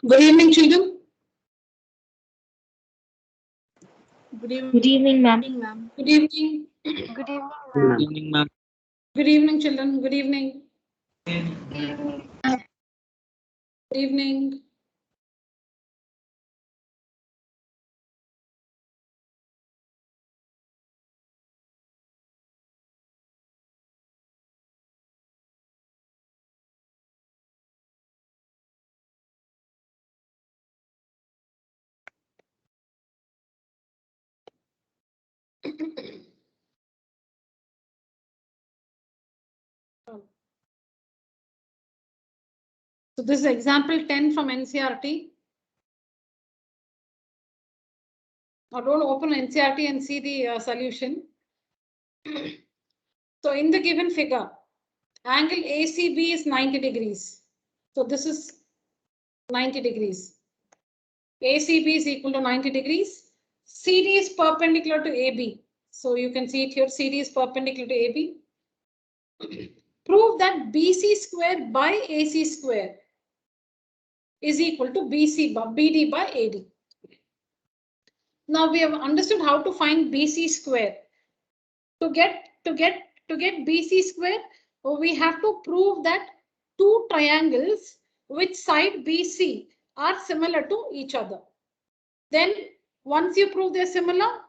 Good evening, children. Good evening. Good evening, ma'am. Good evening. Good evening, Good ma'am. evening, ma'am. Good evening, children. Good evening. Good evening. So this is example 10 from NCERT. Now don't open NCERT and see the solution. So in the given figure, angle ACB is 90 degrees. So this is 90 degrees. ACB is equal to 90 degrees. CD is perpendicular to AB. So you can see it here, CD is perpendicular to AB. Prove that BC square by AC square is equal to BD by AD. Now we have understood how to find BC square. To get BC square, we have to prove that two triangles which side BC are similar to each other. Then once you prove they're similar,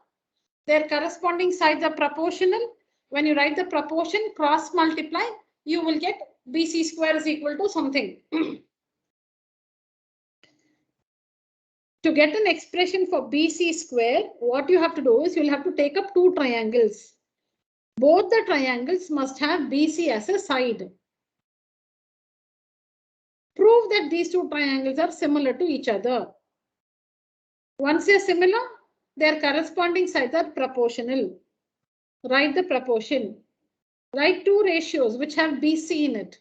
their corresponding sides are proportional. When you write the proportion, cross multiply, you will get BC square is equal to something. To get an expression for BC square, what you have to do is you'll have to take up two triangles. Both the triangles must have BC as a side. Prove that these two triangles are similar to each other. Once they are similar, their corresponding sides are proportional. Write the proportion. Write two ratios which have BC in it.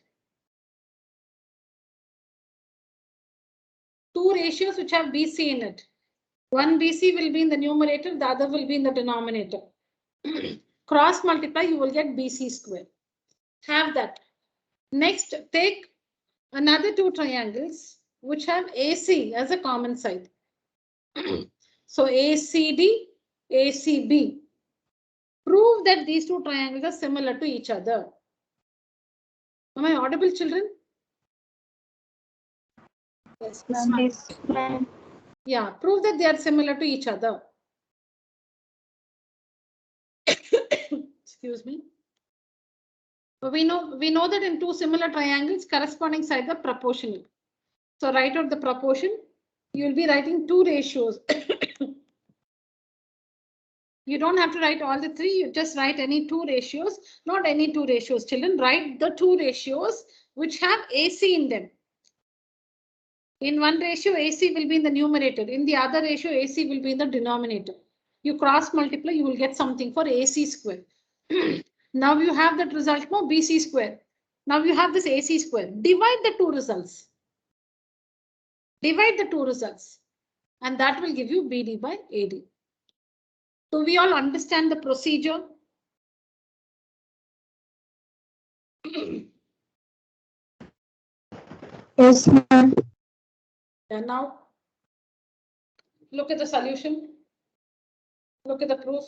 Two ratios which have BC in it. One BC will be in the numerator, the other will be in the denominator. Cross multiply, you will get BC square. Have that. Next, take another two triangles which have AC as a common side. So ACD, ACB. Prove that these two triangles are similar to each other. Am I audible, children? Yes, Ma'am. Yeah, prove that they are similar to each other. Excuse me. But we know that in two similar triangles, corresponding sides are proportional. So write out the proportion. You will be writing two ratios. You don't have to write all the three, you just write any two ratios, not any two ratios, children. Write the two ratios which have AC in them. In one ratio, AC will be in the numerator. In the other ratio, AC will be in the denominator. You cross multiply, you will get something for AC square. Now you have that result, no, BC square. Now you have this AC square. Divide the two results. Divide the two results. And that will give you BD by AD. Do we all understand the procedure? Yes, ma'am. And now look at the solution. Look at the proof.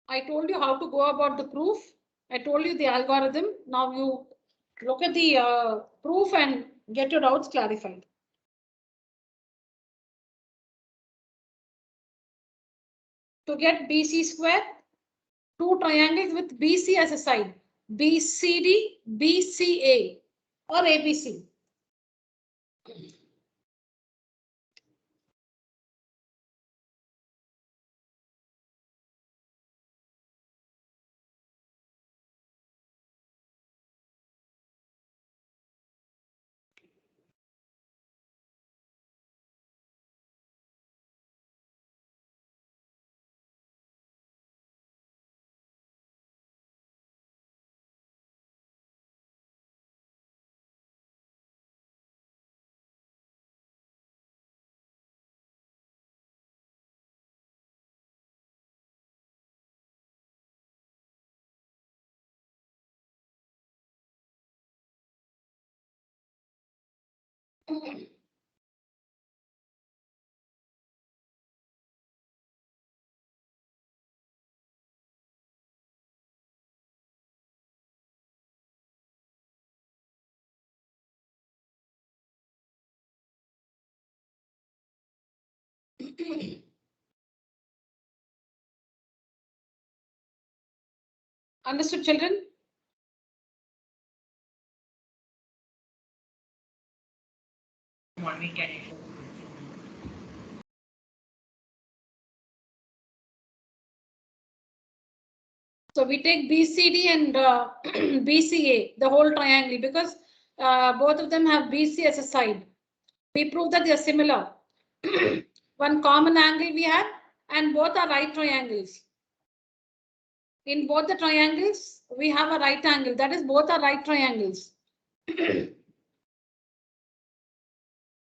I told you how to go about the proof. I told you the algorithm. Now you look at the proof and get your doubts clarified. To get BC square, two triangles with BC as a side, BCD, BCA or ABC. Understood, children? So we take BCD and BCA, the whole triangle, because both of them have BC as a side. We prove that they are similar. One common angle we have, and both are right triangles. In both the triangles, we have a right angle. That is, both are right triangles.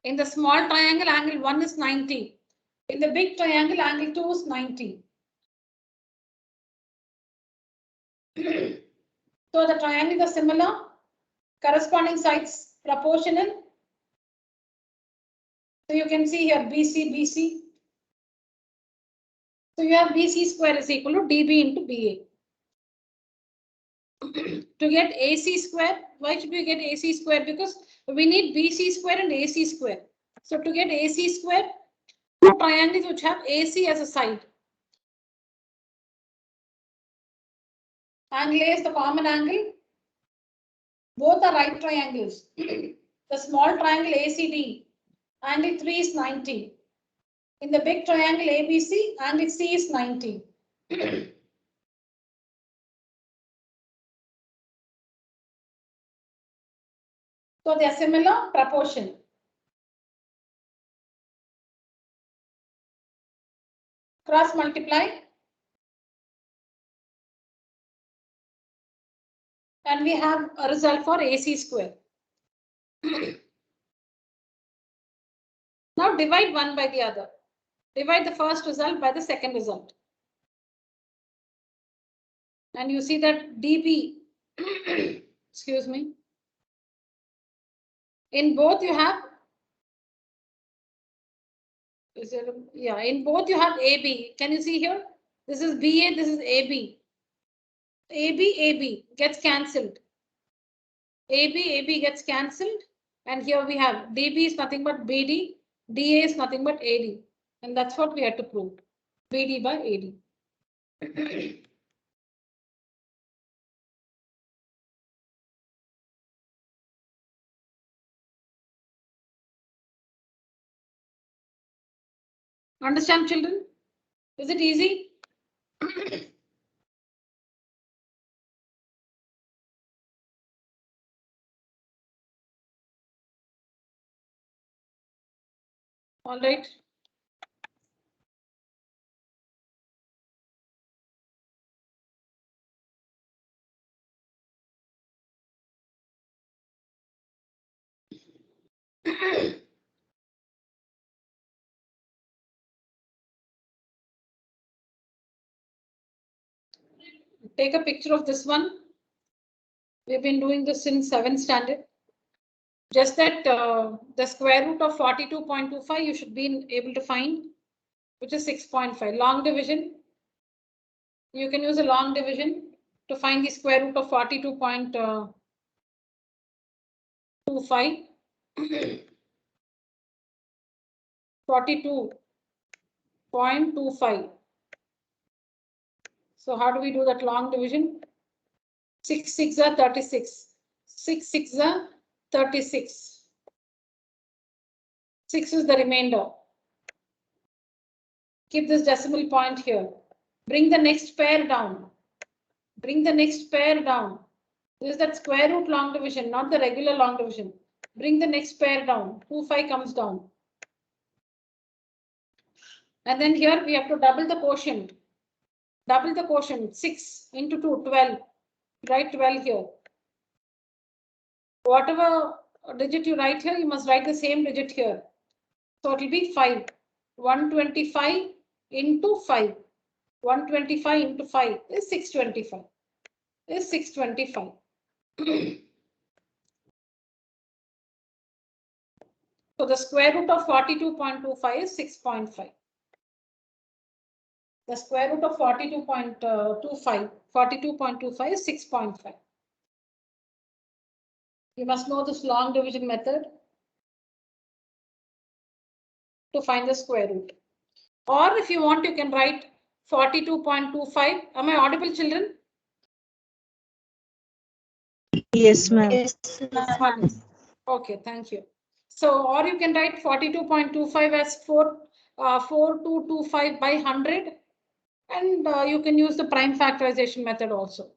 In the small triangle, angle 1 is 90. In the big triangle, angle 2 is 90. So the triangles are similar, corresponding sides proportional. So you can see here BC, BC. So you have BC square is equal to DB into BA. To get AC square, why should we get AC square? Because we need BC square and AC square. So to get AC square, two triangles which have AC as a side. Angle A is the common angle. Both are right triangles. The small triangle ACD, angle 3 is 90. In the big triangle ABC, angle C is 90. So they are similar proportion. Cross multiply. And we have a result for AC square. Now divide one by the other. Divide the first result by the second result. And you see that DB, excuse me. In both you have, in both you have AB. Can you see here? This is BA, this is AB. AB gets cancelled. AB gets cancelled. And here we have DB is nothing but BD, DA is nothing but AD. And that's what we had to prove. BD by AD. Understand, children? Is it easy? All right. Take a picture of this one. We've been doing this in 7th standard. Just that the square root of 42.25 you should be able to find, which is 6.5. Long division. You can use a long division to find the square root of 42.25. 42.25. So how do we do that long division? 6 6 are 36. 6 6 are 36. 6 is the remainder. Keep this decimal point here. Bring the next pair down. Bring the next pair down. This is that square root long division, not the regular long division. Bring the next pair down. 2 5 comes down. And then here we have to double the quotient. Double the quotient. 6 into 2, 12. Write 12 here. Whatever digit you write here, you must write the same digit here. So it will be 5. 125 into 5. 125 into 5 is 625. Is 625. So the square root of 42.25 is 6.5. The square root of 42.25 is 6.5. You must know this long division method to find the square root. Or if you want, you can write 42.25. Am I audible, children? Yes, ma'am. Yes, ma'am. Okay, thank you. So, or you can write 42.25 as 4225 by 100. And you can use the prime factorization method also.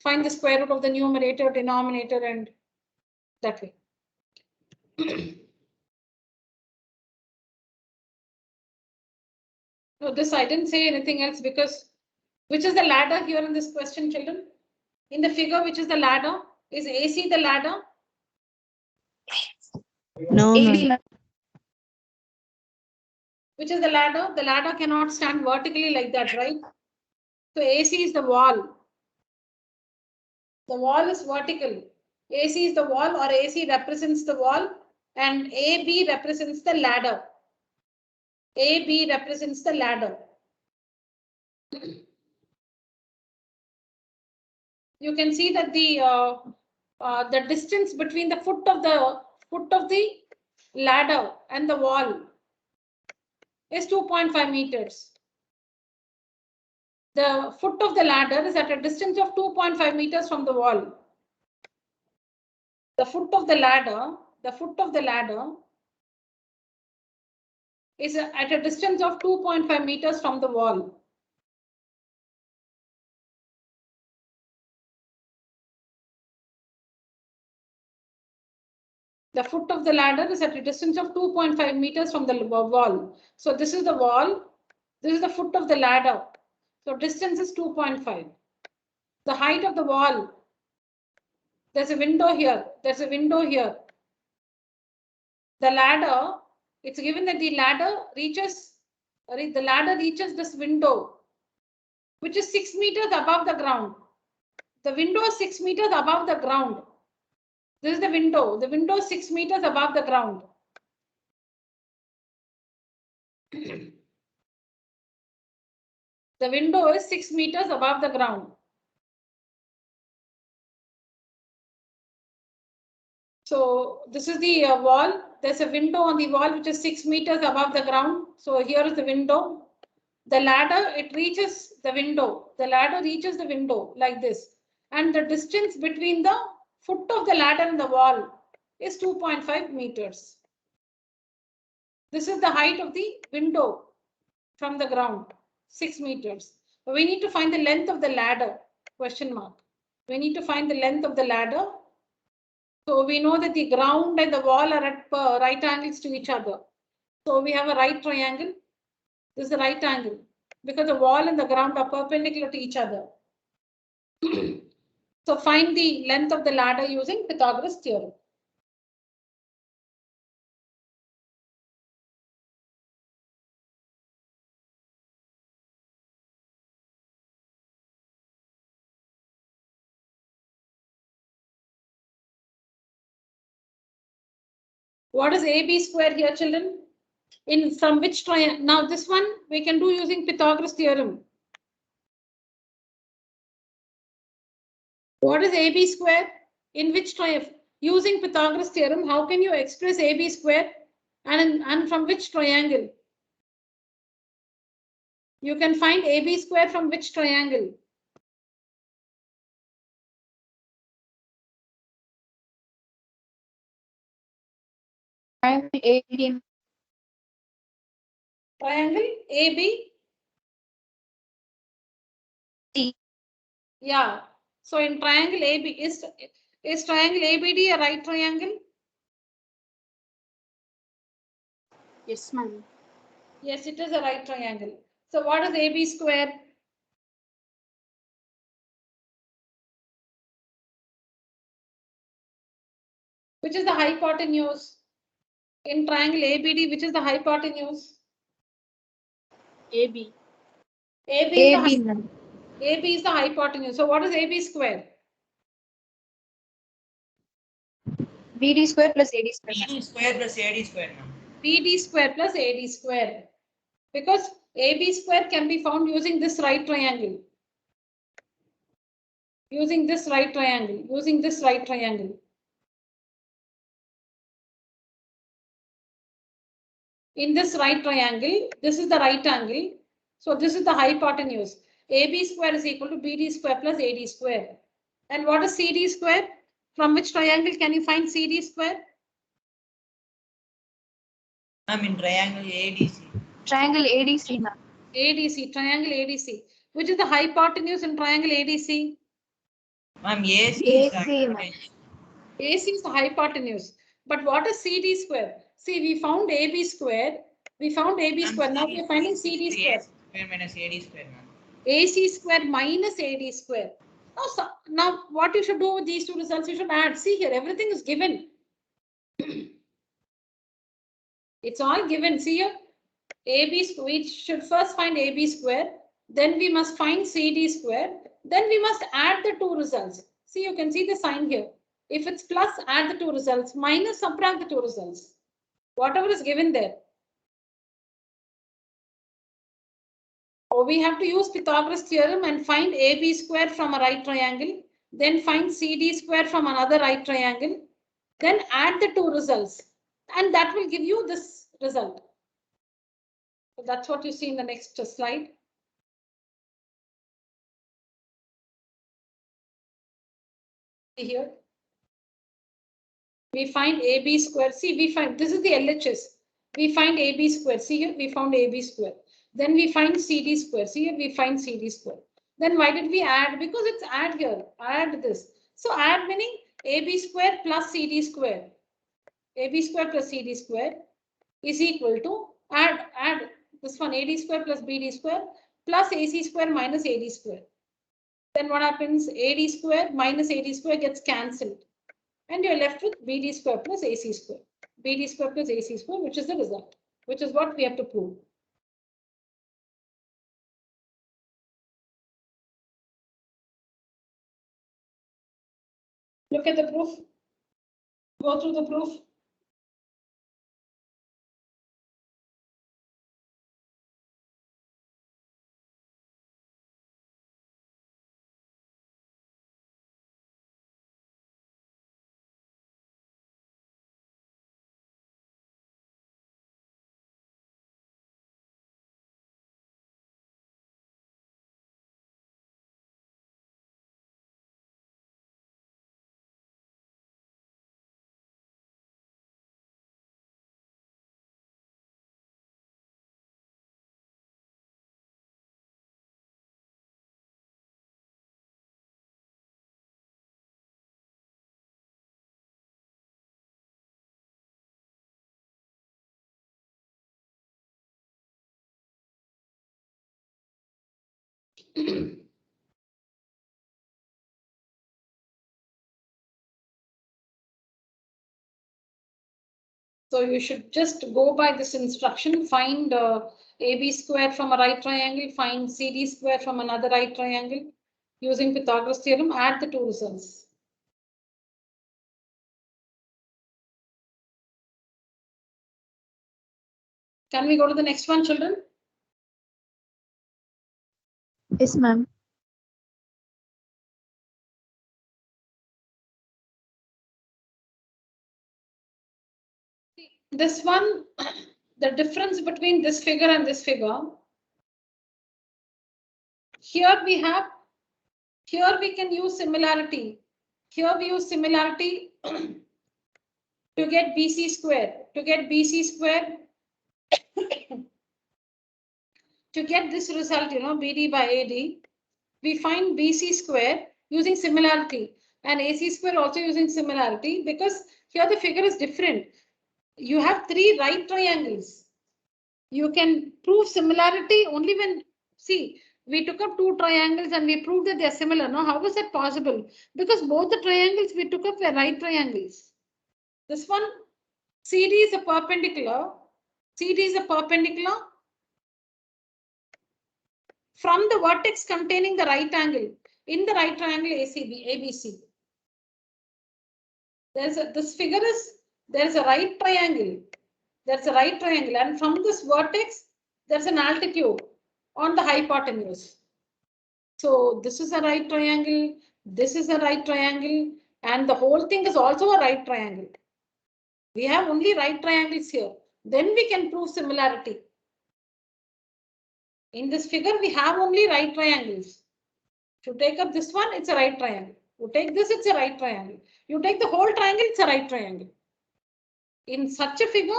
Find the square root of the numerator, denominator, and that way. No, this I didn't say anything else because which is the ladder here in this question, children? In the figure, which is the ladder? Is AC the ladder? No, ma'am. Which is the ladder? The ladder cannot stand vertically like that, right? So AC is the wall. The wall is vertical. AC is the wall, or AC represents the wall, and AB represents the ladder. AB represents the ladder. You can see that the distance between the foot of the ladder and the wall is 2.5 meters. The foot of the ladder is at a distance of 2.5 meters from the wall. The foot of the ladder is at a distance of 2.5 meters from the wall. The foot of the ladder is at a distance of 2.5 meters from the wall. So this is the wall. This is the foot of the ladder. So distance is 2.5. The height of the wall. There's a window here. There's a window here. The ladder, it's given that the ladder reaches this window, which is 6 meters above the ground. The window is 6 meters above the ground. This is the window. The window is 6 meters above the ground. The window is 6 meters above the ground. So this is the wall. There's a window on the wall which is 6 meters above the ground. So here is the window. The ladder, it reaches the window. The ladder reaches the window like this. And the distance between the foot of the ladder and the wall is 2.5 meters. This is the height of the window from the ground, 6 meters. We need to find the length of the ladder, question mark. We need to find the length of the ladder. So we know that the ground and the wall are at right angles to each other. So we have a right triangle. This is the right angle because the wall and the ground are perpendicular to each other. So find the length of the ladder using Pythagoras theorem. What is AB square here, children? From which triangle? Now this one we can do using Pythagoras theorem. What is AB square? In which triangle? Using Pythagoras theorem, how can you express AB square and from which triangle? You can find AB square from which triangle? Triangle AB. Triangle AB? C. Yeah. So in triangle AB, is triangle ABD a right triangle? Yes, ma'am. Yes, it is a right triangle. So what is AB square? Which is the hypotenuse? In triangle ABD, which is the hypotenuse? AB. AB is the hypotenuse. So what is AB square? BD square plus AD square. BD square plus AD square, ma'am. BD square plus AD square. Because AB square can be found using this right triangle. Using this right triangle. Using this right triangle. In this right triangle, this is the right angle. So this is the hypotenuse. AB square is equal to BD square plus AD square. And what is CD square? From which triangle can you find CD square? I'm in triangle ADC. Triangle ADC, ma'am. ADC, triangle ADC. Which is the hypotenuse in triangle ADC? Ma'am, AC is AC, hypotenuse. AC is the hypotenuse. But what is CD square? See, we found AB square. We found AB Ma'am, square. Now CD we are finding CD square. square minus AD square, ma'am. AC square minus AD square. Now what you should do with these two results, you should add. See here, everything is given. It's all given. See here, AB square. We should first find AB square. Then we must find CD square. Then we must add the two results. See, you can see the sign here. If it's plus, add the two results. Minus, subtract the two results. Whatever is given there. Or we have to use Pythagoras theorem and find AB square from a right triangle. Then find CD square from another right triangle. Then add the two results. And that will give you this result. So that's what you see in the next slide. Here. We find AB square. See, we find this is the LHS. We find AB square. See here, we found AB square. Then we find CD square. See here, we find CD square. Then why did we add? Because it's add here. Add this. So add meaning AB square plus CD square. AB square plus CD square is equal to add this one AD square plus BD square plus AC square minus AD square. Then what happens? AD square minus AD square gets cancelled. And you're left with BD square plus AC square. BD square plus AC square, which is the result, which is what we have to prove. Look at the proof. Go through the proof. So you should just go by this instruction, find AB square from a right triangle, find CD square from another right triangle. Using Pythagoras theorem, add the two results. Can we go to the next one, children? Yes, ma'am. This one, the difference between this figure and this figure. Here we can use similarity. Here we use similarity to get BC square. To get BC square, to get this result, BD by AD, we find BC square using similarity and AC square also using similarity, because here the figure is different. You have three right triangles. You can prove similarity only when, see, we took up two triangles and we proved that they are similar. Now, how was that possible? Because both the triangles we took up were right triangles. This one, CD is a perpendicular. CD is a perpendicular from the vertex containing the right angle in the right triangle ABC. this figure is, there's a right triangle. There's a right triangle, and from this vertex, there's an altitude on the hypotenuse. So this is a right triangle, this is a right triangle, and the whole thing is also a right triangle. We have only right triangles here. Then we can prove similarity. In this figure, we have only right triangles. If you take up this one, it's a right triangle. You take this, it's a right triangle. You take the whole triangle, it's a right triangle. In such a figure,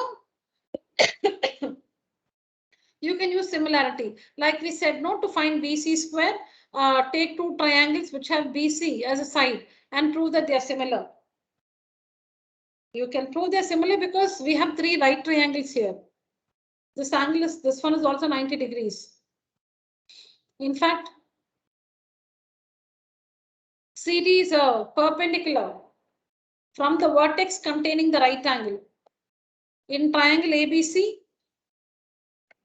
you can use similarity. Like we said, no, to find BC square, take two triangles which have BC as a side and prove that they are similar. You can prove they're similar because we have three right triangles here. This angle is, this one is also 90 degrees. In fact, CD is a perpendicular from the vertex containing the right angle. In triangle ABC,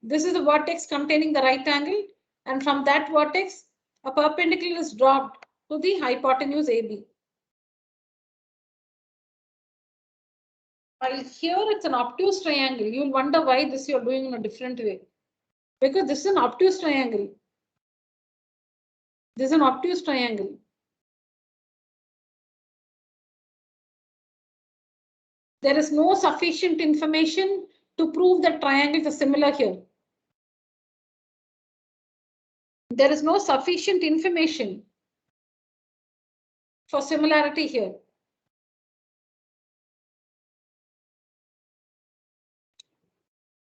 this is the vertex containing the right angle, and from that vertex, a perpendicular is dropped to the hypotenuse AB. While here it's an obtuse triangle, you'll wonder why this you're doing in a different way. Because this is an obtuse triangle. This is an obtuse triangle. There is no sufficient information to prove that triangles are similar here. There is no sufficient information for similarity here.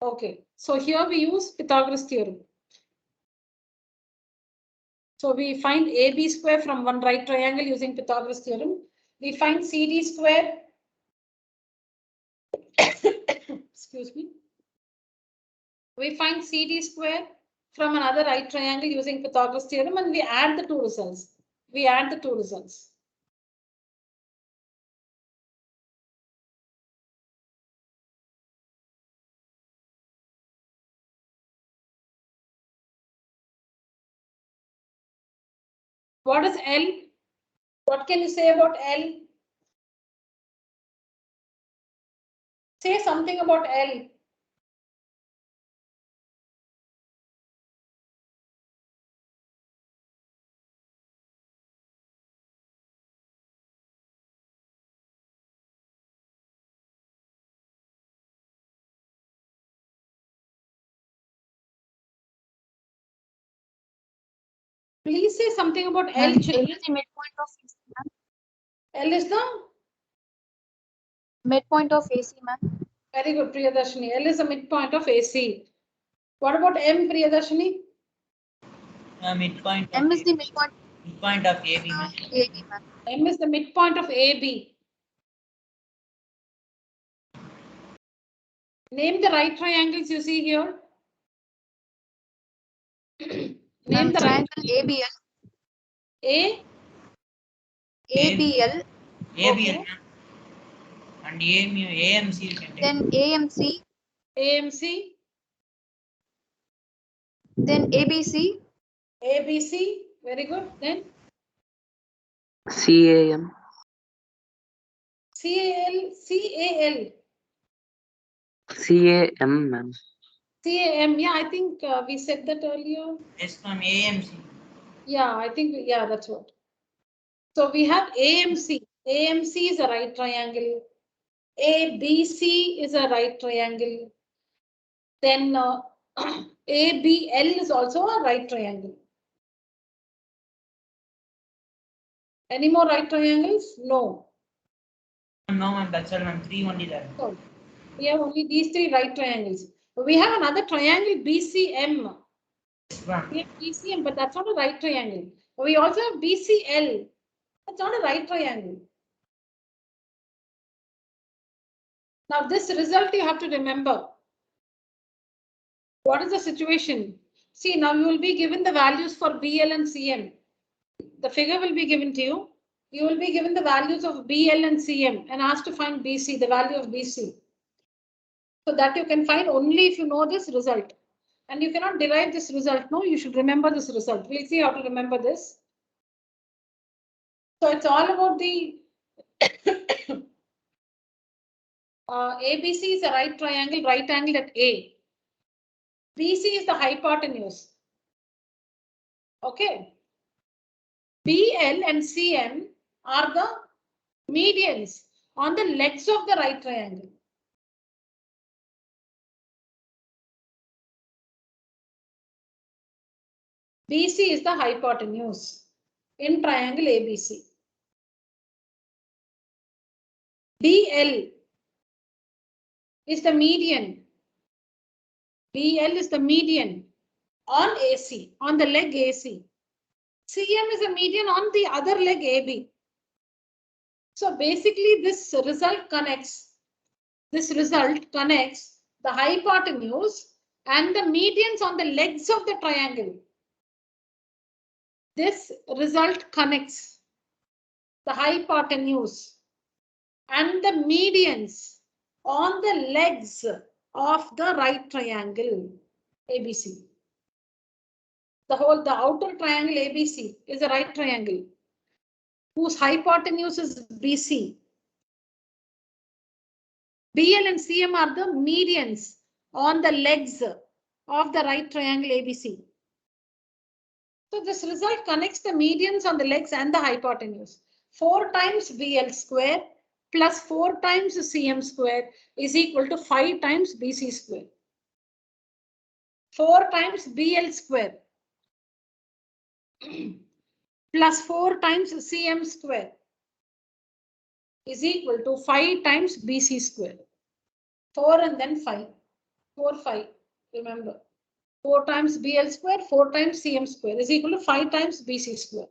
Okay, so here we use Pythagoras theorem. So we find AB square from one right triangle using Pythagoras theorem. We find CD square. Excuse me. We find CD square from another right triangle using Pythagoras theorem, and we add the two results. We add the two results. What is L? What can you say about L? Say something about L. Please say something about L. L is the midpoint of AC, ma'am. L is the Midpoint of AC, ma'am. very good, Priyadarshini. L is the midpoint of AC. What about M, Priyadarshini? Midpoint. M is the midpoint Of AB. of AB, ma'am. M is the midpoint of AB. Name the right triangles you see here. Name the right Triangle ABL. A. ABL. ABL. And AMC you can take. Then AMC. AMC. Then ABC. ABC. Very good. Then CAM. CAL. CAL. CAM, ma'am. CAM. Yeah, I think we said that earlier. Yes, ma'am. AMC. Yeah, I think, yeah, that's what. So we have AMC. AMC is a right triangle. ABC is a right triangle. Then ABL is also a right triangle. Any more right triangles? No. No, ma'am. That's all, ma'am. 3 only there. So we have only these three right triangles. We have another triangle BCM. Yes, ma'am. We have BCM, but that's not a right triangle. We also have BCL. That's not a right triangle. Now this result you have to remember. What is the situation? See, now you will be given the values for BL and CM. The figure will be given to you. You will be given the values of BL and CM and asked to find BC, the value of BC. So that you can find only if you know this result. And you cannot derive this result. No, you should remember this result. We'll see how to remember this. So it's all about the ABC is a right triangle, right angle at A. BC is the hypotenuse. Okay. BL and CM are the medians on the legs of the right triangle. BC is the hypotenuse in triangle ABC. BL is the median. BL is the median on AC, on the leg AC. CM is a median on the other leg AB. So basically this result connects the hypotenuse and the medians on the legs of the triangle. This result connects the hypotenuse and the medians on the legs of the right triangle ABC. The outer triangle ABC is a right triangle whose hypotenuse is BC. BL and CM are the medians on the legs of the right triangle ABC. So this result connects the medians on the legs and the hypotenuse. 4 times BL square plus 4 times CM square is equal to 5 times BC square. 4 times BL square plus 4 times CM square is equal to 5 times BC square. 4 and then 5. 4, 5. Remember. 4 times BL square, 4 times CM square is equal to 5 times BC square.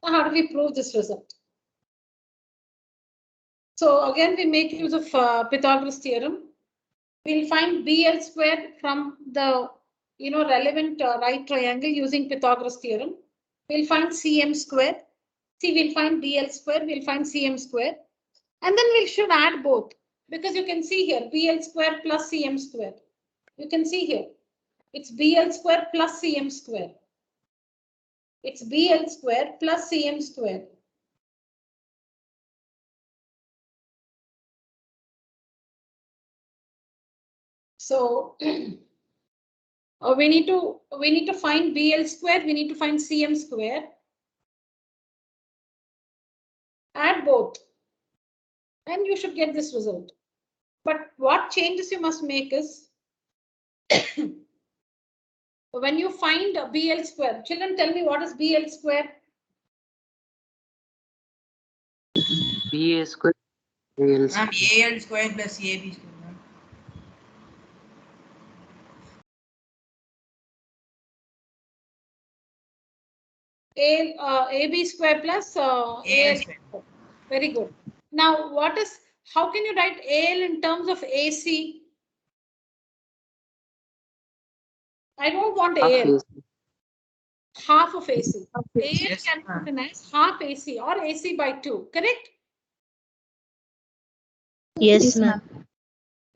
Now, how do we prove this result? So again, we make use of Pythagoras theorem. We'll find BL square from the relevant right triangle using Pythagoras theorem. We'll find CM square. See, we'll find BL square. We'll find CM square, and then we should add both because you can see here BL square plus CM square. You can see here it's BL square plus CM square. It's BL square plus CM square. So we need to find BL square. We need to find CM square. Add both, and you should get this result. But what changes you must make is when you find BL square. Children, tell me what is BL square? BA square, AL Ma'am, AL square plus AB square. Ma'am. AB square plus AL square. Very good. Now, how can you write AL in terms of AC? I don't want AL. Half of AC. AL Yes, can be written as half AC or AC by 2, correct? Yes, ma'am.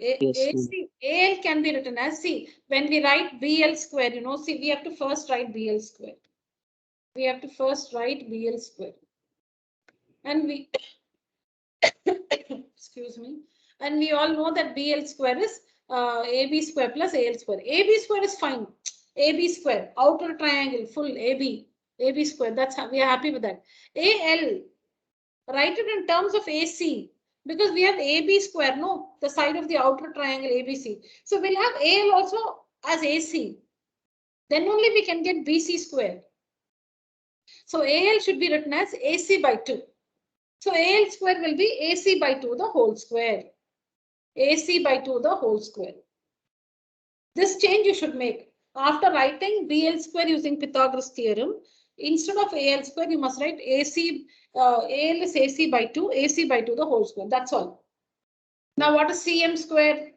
AL can be written as, see, when we write BL square, see, we have to first write BL square. We have to first write BL square. And we, excuse me, and we all know that BL square is AB square plus AL square. AB square is fine. AB square, outer triangle, full AB square. That's how we are happy with that. AL, write it in terms of AC because we have AB square, no, the side of the outer triangle ABC. So we'll have AL also as AC. Then only we can get BC square. So AL should be written as AC by 2. So AL square will be AC by 2 the whole square. AC by 2 the whole square. This change you should make. After writing BL square using Pythagoras theorem, instead of AL square, you must write AC. AL is AC by 2, AC by 2 the whole square. That's all. Now what is CM square?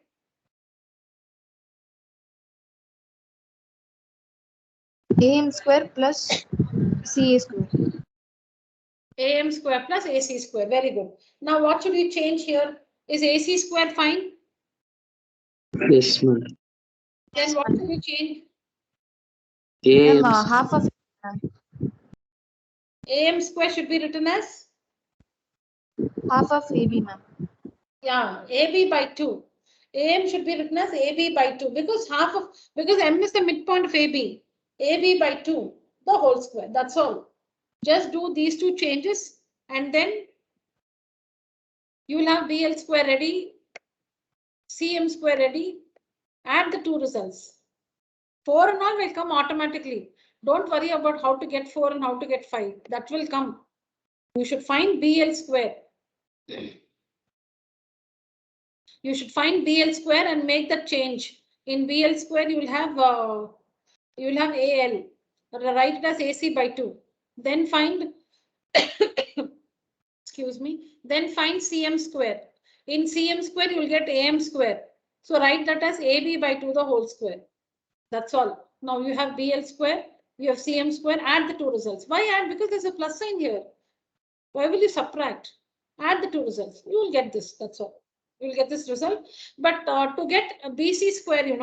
AM square plus CA square. AM square plus AC square. Very good. Now what should we change here? Is AC square fine? Yes, ma'am. Then what should we change? Half of AM square should be written as Half of AB, ma'am. Yeah, AB by 2. AM should be written as AB by 2 because M is the midpoint of AB. AB by 2, the whole square. That's all. Just do these two changes and then you will have BL square ready, CM square ready. Add the two results. 4 and all will come automatically. Don't worry about how to get 4 and how to get 5. That will come. You should find BL square. You should find BL square and make that change. In BL square, you will have AL. Write it as AC by 2. Then find excuse me. Then find CM square. In CM square, you will get AM square. So write that as AB by 2 the whole square. That's all. Now you have BL square, you have CM square, add the two results. Why add? Because there's a plus sign here. Why will you subtract? Add the two results. You will get this. That's all. You will get this result. But to get a BC square, you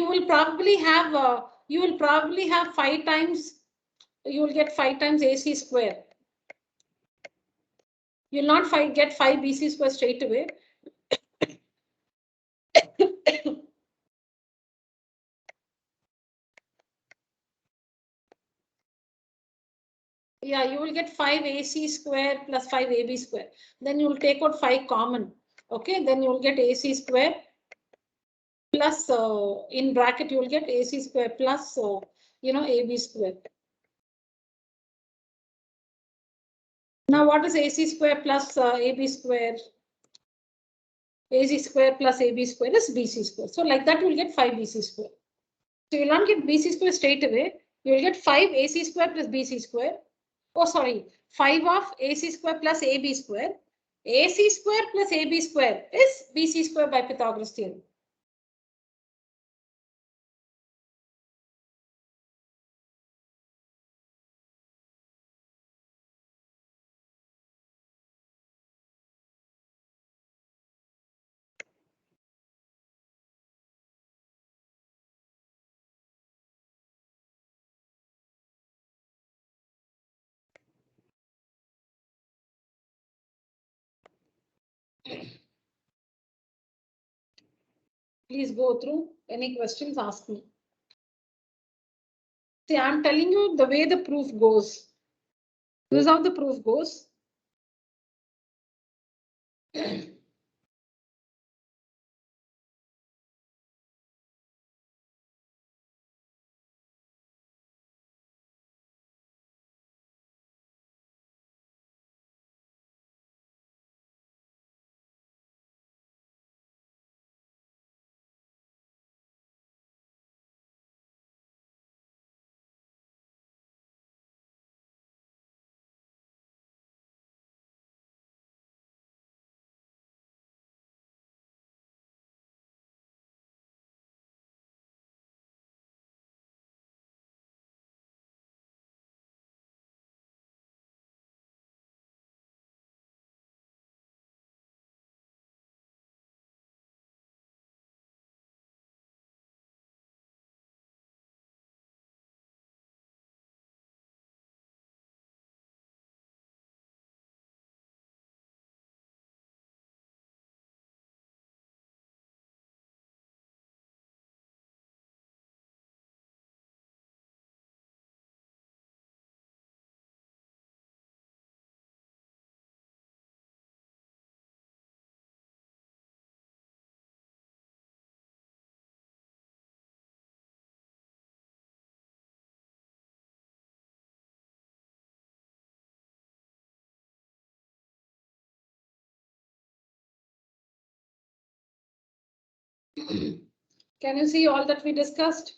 will probably have 5 times. You will get 5 times AC square. You will not get 5 BC square straight away. Yeah, you will get 5 AC square plus 5 AB square. Then you will take out 5 common. Okay, then you will get AC square plus in bracket you will get AC square plus AB square. Now what is AC square plus AB square? AC square plus AB square is BC square. So like that you will get 5 BC square. So you will not get BC square straight away. You will get 5 AC square plus BC square. Oh, sorry, 5 of AC square plus AB square. AC square plus AB square is BC square by Pythagoras theorem. Please go through. Any questions, ask me. See, I'm telling you the way the proof goes. This is how the proof goes. Can you see all that we discussed?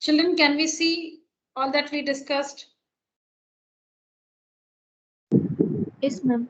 Children, can we see all that we discussed? Yes, ma'am.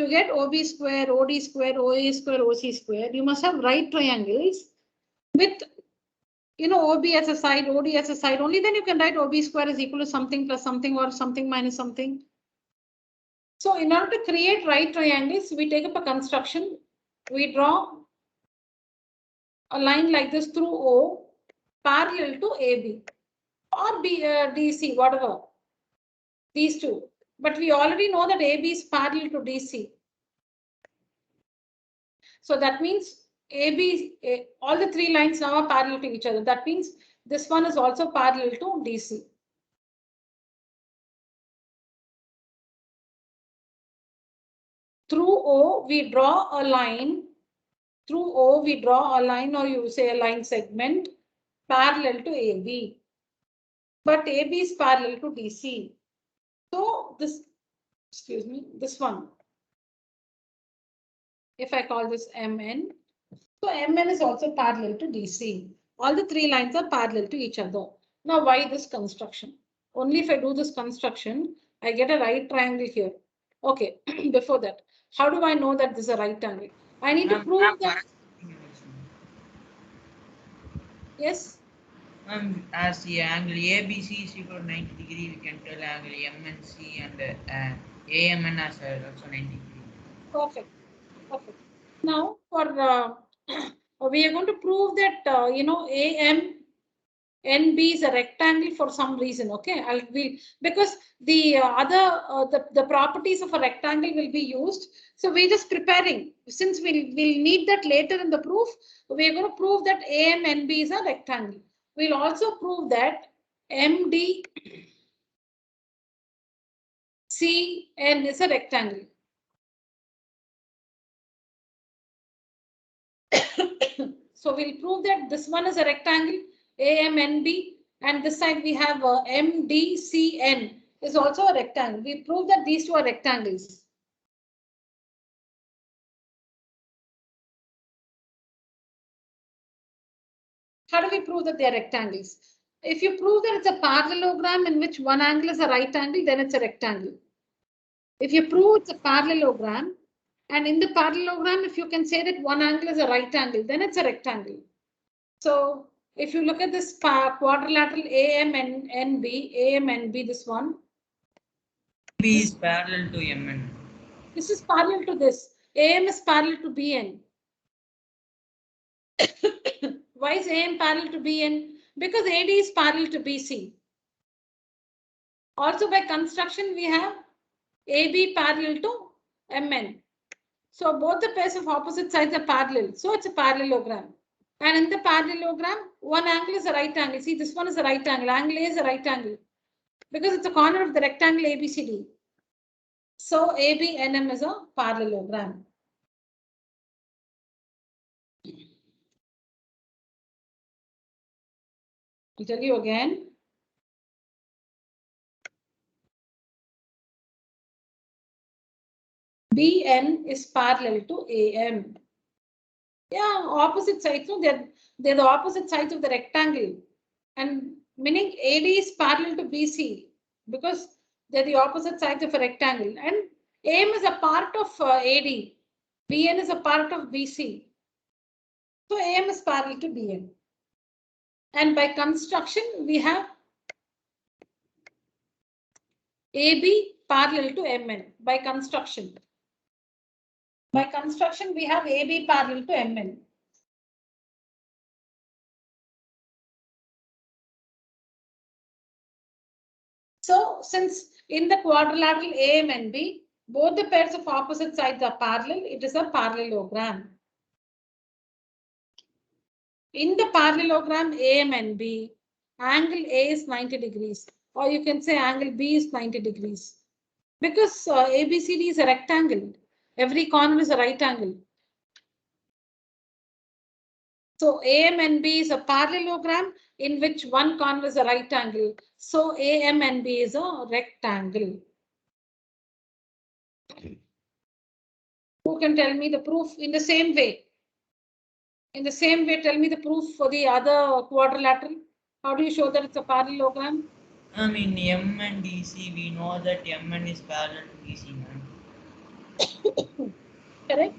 to get OB square, OD square, OA square, OC square, you must have right triangles with, you know, OB as a side, OD as a side. Only then you can write OB square is equal to something plus something or something minus something. So in order to create right triangles, we take up a construction. We draw a line like this through O parallel to AB or DC, whatever, these two. But we already know that AB is parallel to DC. So that means all the three lines now are parallel to each other. That means this one is also parallel to DC. Through O, we draw a line. Through O, we draw a line, or you say a line segment parallel to AB. But AB is parallel to DC. So this, excuse me, this one, if I call this MN, so MN is also parallel to DC. All the three lines are parallel to each other. Now, why this construction? Only if I do this construction, I get a right triangle here. Okay, before that, how do I know that this is a right angle? I need to prove that. Yes. As the angle ABC is equal to 90 degree, we can tell angle MNC and AMN as also 90 degree. Perfect. Perfect. Now, for we are going to prove that you know, AMNB is a rectangle for some reason. Okay, because the the properties of a rectangle will be used. So we're just preparing. Since we'll need that later in the proof, we're going to prove that AMNB is a rectangle. We'll also prove that MDCN is a rectangle. So we'll prove that this one is a rectangle, AMNB, and this side we have MDCN is also a rectangle. We prove that these two are rectangles. How do we prove that they are rectangles? If you prove that it's a parallelogram in which one angle is a right angle, then it's a rectangle. If you prove it's a parallelogram, and in the parallelogram, if you can say that one angle is a right angle, then it's a rectangle. So if you look at this quadrilateral AMNB, this one. B is parallel to MN. This is parallel to this. AM is parallel to BN. Why is AM parallel to BN? Because AD is parallel to BC. Also by construction, we have AB parallel to MN. So both the pairs of opposite sides are parallel. So it's a parallelogram. And in the parallelogram, one angle is a right angle. See, this one is a right angle. Angle A is a right angle because it's a corner of the rectangle ABCD. So ABNM is a parallelogram. I'll tell you again. BN is parallel to AM. Yeah, opposite sides. So they're the opposite sides of the rectangle. And meaning AD is parallel to BC because they're the opposite sides of a rectangle. And AM is a part of AD. BN is a part of BC. So AM is parallel to BN. And by construction, we have AB parallel to MN by construction. By construction, we have AB parallel to MN. So since in the quadrilateral AMNB, both the pairs of opposite sides are parallel, it is a parallelogram. In the parallelogram AMNB, angle A is 90 degrees, or you can say angle B is 90 degrees. Because ABCD is a rectangle, every corner is a right angle. So AMNB is a parallelogram in which one corner is a right angle. So AMNB is a rectangle. Who can tell me the proof in the same way? In the same way, tell me the proof for the other quadrilateral. How do you show that it's a parallelogram? I mean, M and DC, we know that MN is parallel to DC, man. Correct?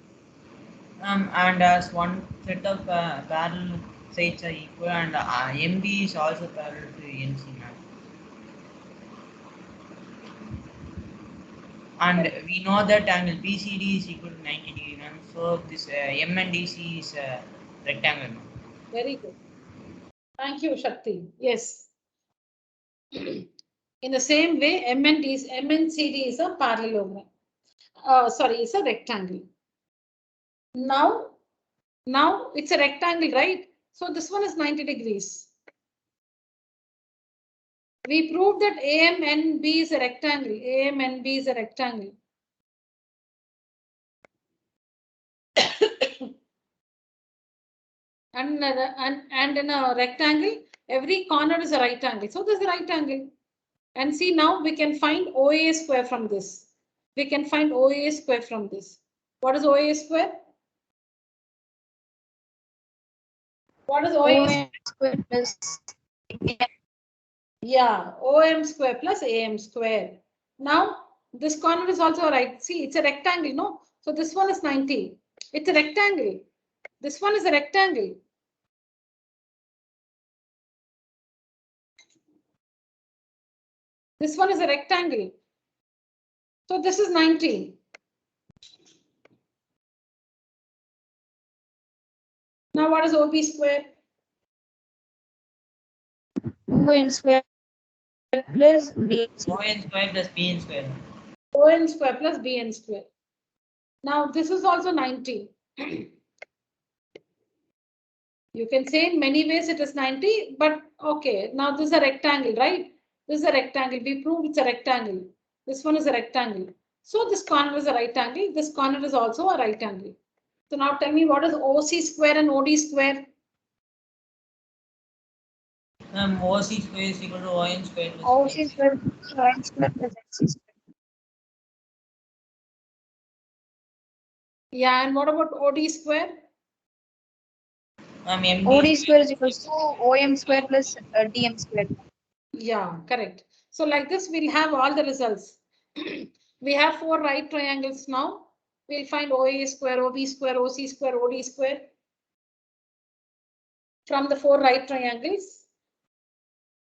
And as one set of parallel sides are equal, and MB is also parallel to NC, ma'am. And we know that angle BCD is equal to 90 degree, ma'am. So this MNDC is a rectangle, ma'am. Very good. Thank you, Shakti. Yes. In the same way, MNCD is a parallelogram. Sorry, it's a rectangle. Now it's a rectangle, right? So this one is 90 degrees. We proved that AMNB is a rectangle. AMNB is a rectangle. and in a rectangle, every corner is a right angle. So this is a right angle. And see, now we can find OA square from this. We can find OA square from this. What is OA square? What is OA square plus Yeah, OM square plus AM square. Now, this corner is also right. See, it's a rectangle, no? So this one is 90. It's a rectangle. This one is a rectangle. This one is a rectangle. So this is 90. Now, what is OB square? ON square plus B. ON square plus BN square. ON square plus BN square. Now, this is also 90. You can say in many ways it is 90, but okay, now this is a rectangle, right? This is a rectangle. We proved it's a rectangle. This one is a rectangle. So this corner is a right angle. This corner is also a right angle. So now tell me, what is OC square and OD square? OC square is equal to ON square plus OC BN square plus ON square plus XC square. Yeah, and what about OD square? MD OD square is equals to OM square plus DM square. Yeah, correct. So like this, we'll have all the results. We have 4 right triangles now. We'll find OA square, OB square, OC square, OD square from the 4 right triangles.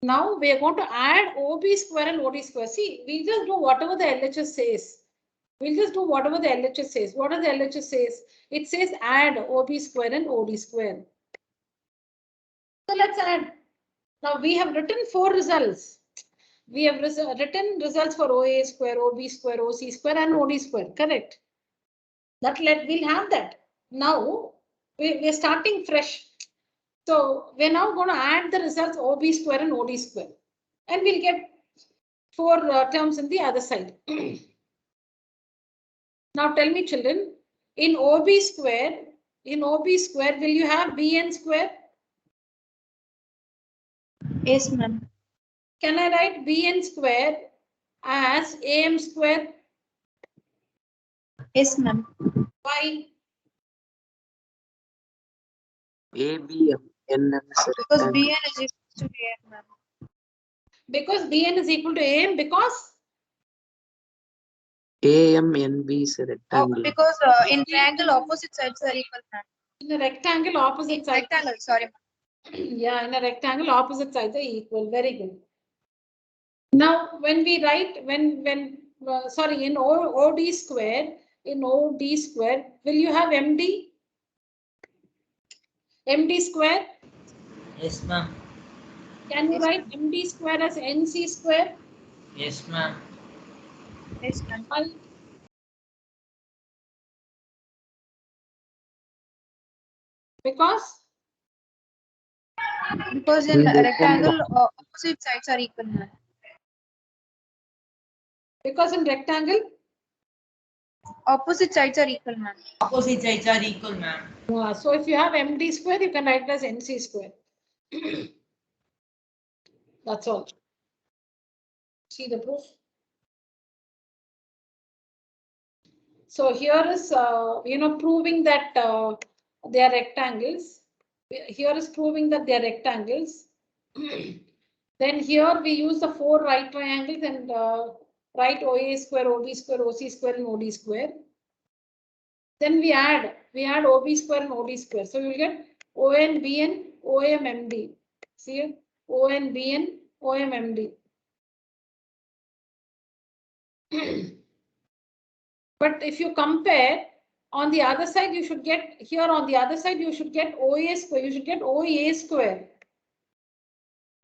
Now we are going to add OB square and OD square. See, we'll just do whatever the LHS says. We'll just do whatever the LHS says. What does the LHS says? It says add OB square and OD square. So let's add. Now we have written 4 results. We have written results for OA square, OB square, OC square, and OD square. Correct. We'll have that. Now we're starting fresh. So we're now going to add the results OB square and OD square, and we'll get 4 terms in the other side. Now tell me, children, in OB square, will you have BN square? Yes, ma'am. Can I write BN square as AM square? Yes, ma'am. Why? ABM NM is a Because rectangle. BN is equal to AM, ma'am. Because BN is equal to AM, because AMNB is a Oh, rectangle. because in triangle opposite sides are equal, ma'am. in a rectangle opposite side. Rectangle, sorry. Yeah, in a rectangle opposite sides are equal. Very good. Now, when we write, sorry, in OD square, will you have MD? MD square? Yes, ma'am. Can you Yes, write MD square as NC square? Yes, ma'am. Yes, ma'am. Why? Because In rectangle opposite sides are equal, ma'am. because in rectangle, Opposite sides are equal, ma'am. Opposite sides are equal, ma'am. so if you have MD square, you can write it as NC square. That's all. See the proof. So here is, proving that they are rectangles. Here is proving that they are rectangles. Then here we use the 4 right triangles and write OA square, OB square, OC square, and OD square. Then we add OB square and OD square. So you will get ON, BN, OM, MD. See here? ON, BN, OM, MD. But if you compare, on the other side, you should get here on the other side, you should get OA square. You should get OA square.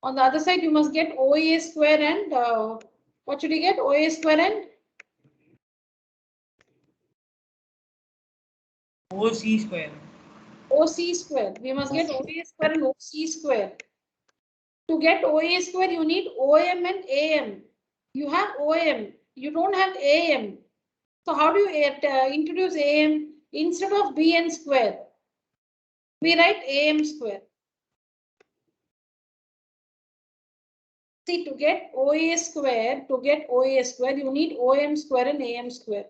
On the other side, you must get OA square and what should you get? OA square and OC square. OC square. We must get OA square and OC square. To get OA square, you need OM and AM. You have OM. You don't have AM. So how do you introduce AM? Instead of BN square, we write AM square. See, to get OA square, you need OM square and AM square.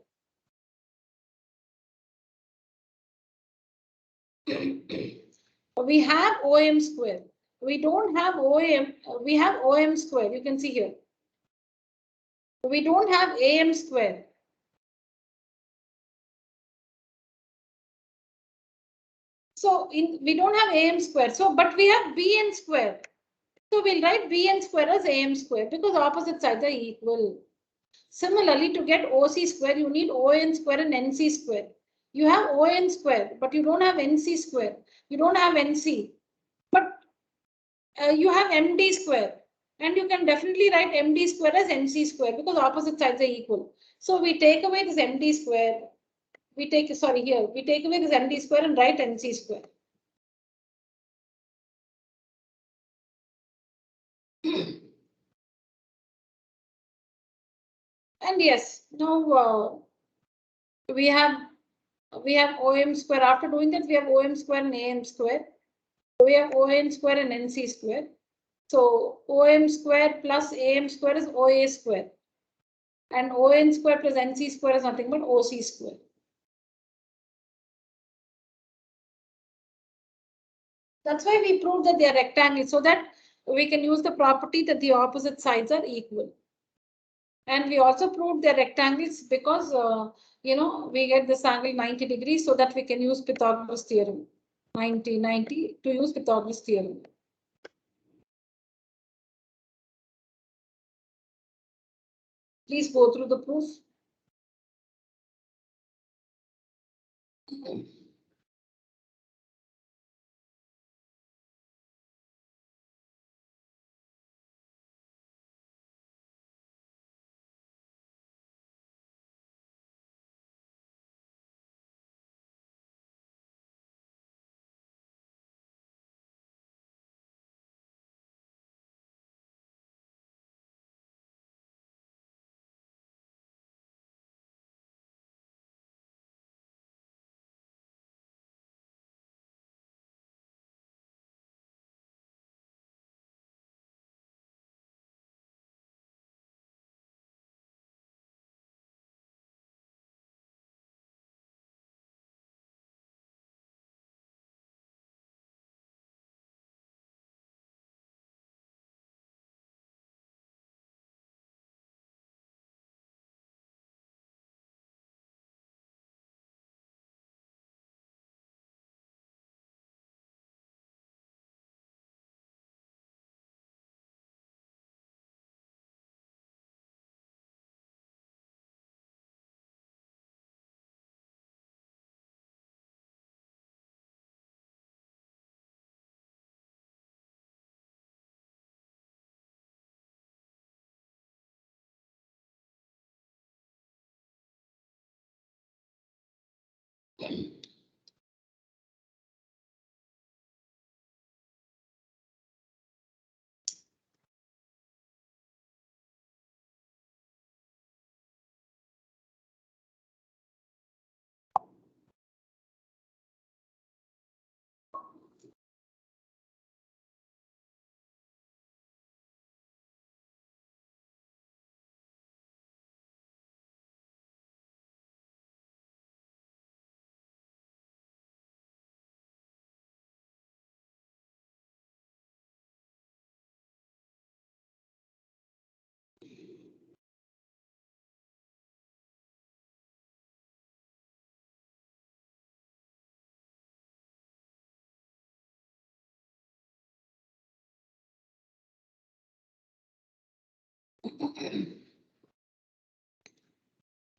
We have OM square. We don't have OM. We have OM square. You can see here. We don't have AM square. So we don't have AM square. So, but we have BN square. So we'll write BN square as AM square because opposite sides are equal. Similarly, to get OC square, you need ON square and NC square. You have ON square, but you don't have NC square. You don't have NC, but you have MD square. And you can definitely write MD square as NC square because opposite sides are equal. So we take away this MD square. We take away this MD square and write NC square. And yes, now we have OM square. After doing that, we have OM square and AM square. We have ON square and NC square. So OM square plus AM square is OA square. And ON square plus NC square is nothing but OC square. That's why we proved that they are rectangles, so that we can use the property that the opposite sides are equal. And we also proved they're rectangles because, we get this angle 90 degrees so that we can use Pythagoras theorem. 90 to use Pythagoras theorem. Please go through the proof.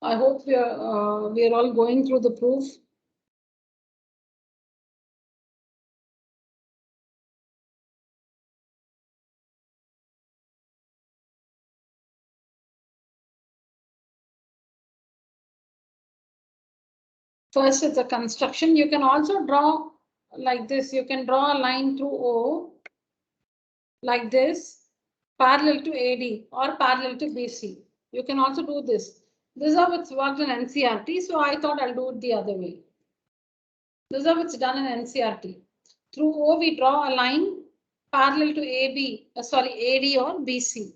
I hope we are all going through the proof. First is the construction. You can also draw like this. You can draw a line through O like this, parallel to AD or parallel to BC. You can also do this. This is how it's worked in NCRT. So I thought I'll do it the other way. This is how it's done in NCRT. Through O, we draw a line parallel to AB, AD or BC.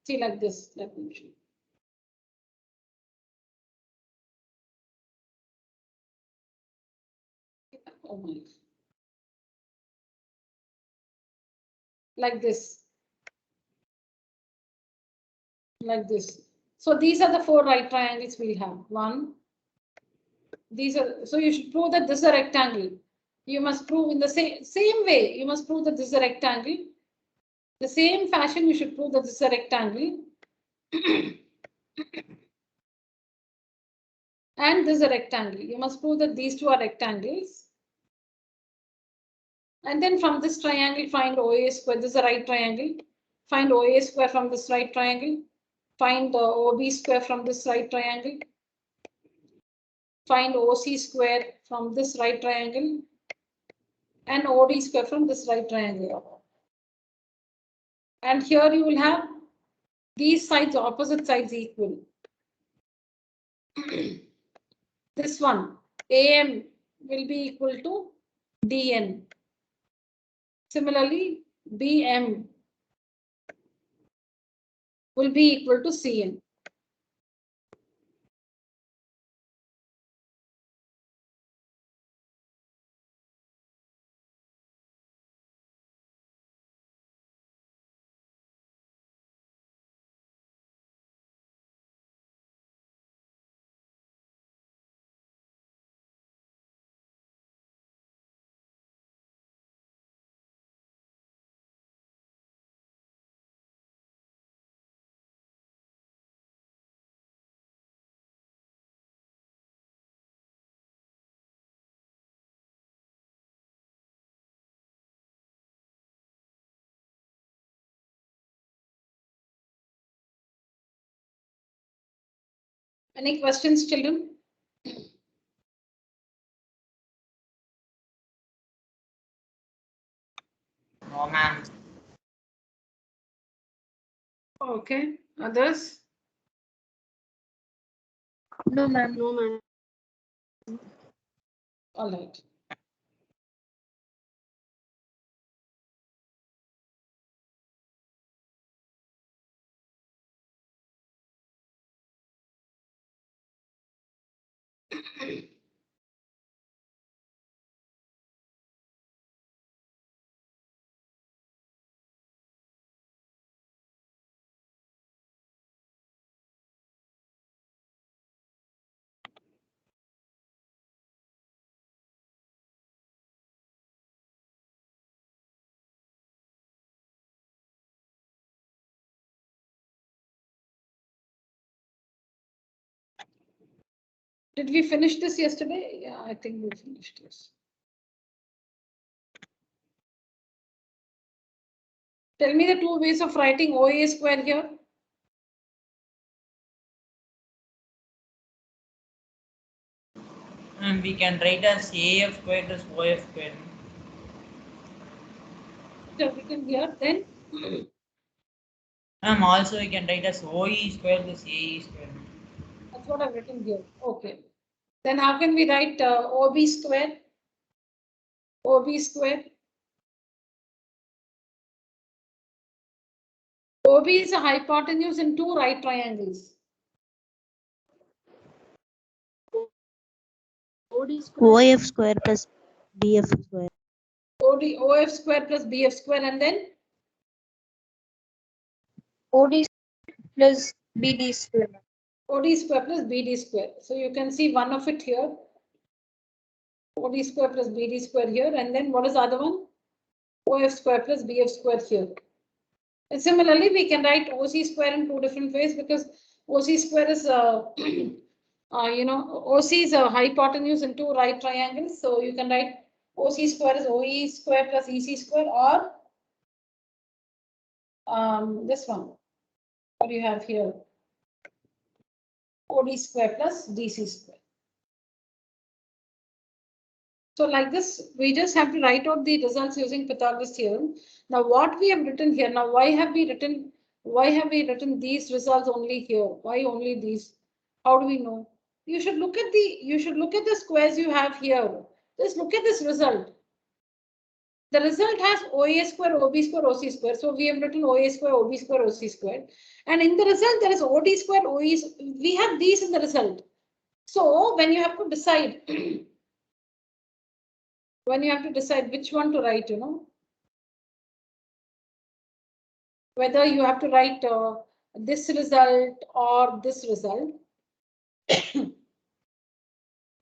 See like this. Let me show you. Oh my. Like this. Like this. So these are the 4 right triangles we have. One. These are, so you should prove that this is a rectangle. You must prove in the same way. You must prove that this is a rectangle. The same fashion you should prove that this is a rectangle. And this is a rectangle. You must prove that these two are rectangles. And then from this triangle, find OA square. This is a right triangle. Find OA square from this right triangle. Find the OB square from this right triangle. Find OC square from this right triangle. And OD square from this right triangle. And here you will have these sides, opposite sides equal. This one, AM will be equal to DN. Similarly, BM will be equal to CN. Any questions, children? No, ma'am. Okay, others? No, ma'am. No, ma'am. All right. Did we finish this yesterday? Yeah, I think we finished this. Tell me the 2 ways of writing OA square here. And we can write as AF square plus OF square. Written here, then Also we can write as OE square plus AE square. that's what I've written here. Okay. Then how can we write OB square? OB square. OB is a hypotenuse in 2 right triangles. OF square plus BF square. OF square plus BF square, and then OD plus BD square. OD square plus BD square. So you can see one of it here. OD square plus BD square here, and then what is the other one? OF square plus BF square here. And similarly, we can write OC square in two different ways because OC square is, OC is a hypotenuse in two right triangles. So you can write OC square is OE square plus EC square, or this one. What do you have here? OD square plus DC square. So like this, we just have to write out the results using Pythagoras theorem. Now what we have written here, now why have we written these results only here? Why only these? How do we know? You should look at the squares you have here. Just look at this result. The result has OA square, OB square, OC square. So we have written OA square, OB square, OC square. And in the result, there is OD square, OE. We have these in the result. So when you have to decide, which one to write, whether you have to write this result or this result.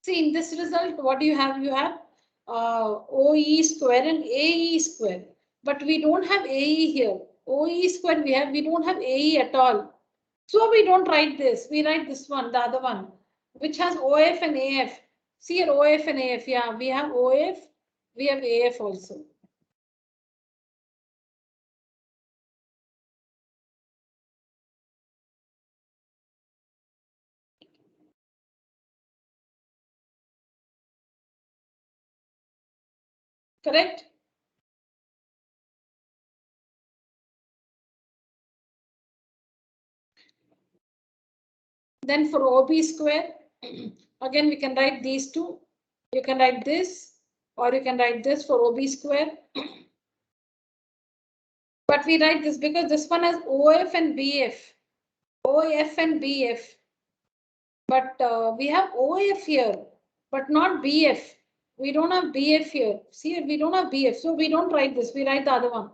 See, in this result, what do you have? You have OE square and AE square, but we don't have AE here. OE square we don't have AE at all. So we don't write this. We write this one, the other one, which has OF and AF. See here, OF and AF. Yeah, we have OF, we have AF also. Correct? Then for OB square, again, we can write these two. You can write this, or you can write this for OB square. But we write this because this one has OF and BF. OF and BF. But we have OF here, but not BF. We don't have BF here. See, we don't have BF, so we don't write this. We write the other one.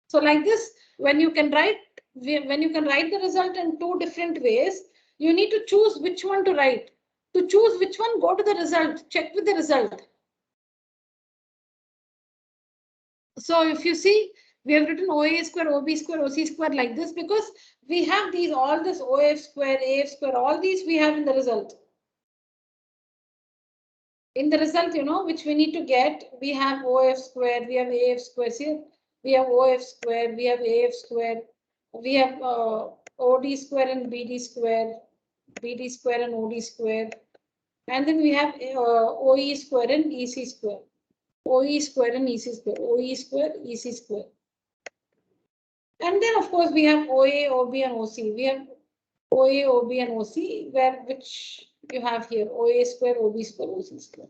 So like this, when you can write the result in two different ways, you need to choose which one to write. To choose which one, go to the result, check with the result. So if you see, we have written OA square, OB square, OC square like this because we have these, all this OF square, AF square, all these we have in the result. In the result, which we need to get, we have OF square, we have AF square here, we have OF square, we have AF square, we have OD square and BD square and OD square, and then we have OE square and EC square, OE square and EC square, OE square, EC square. And then of course we have OA, OB and OC. We have OA, OB and OC, which you have here, OA square, OB square, OC square.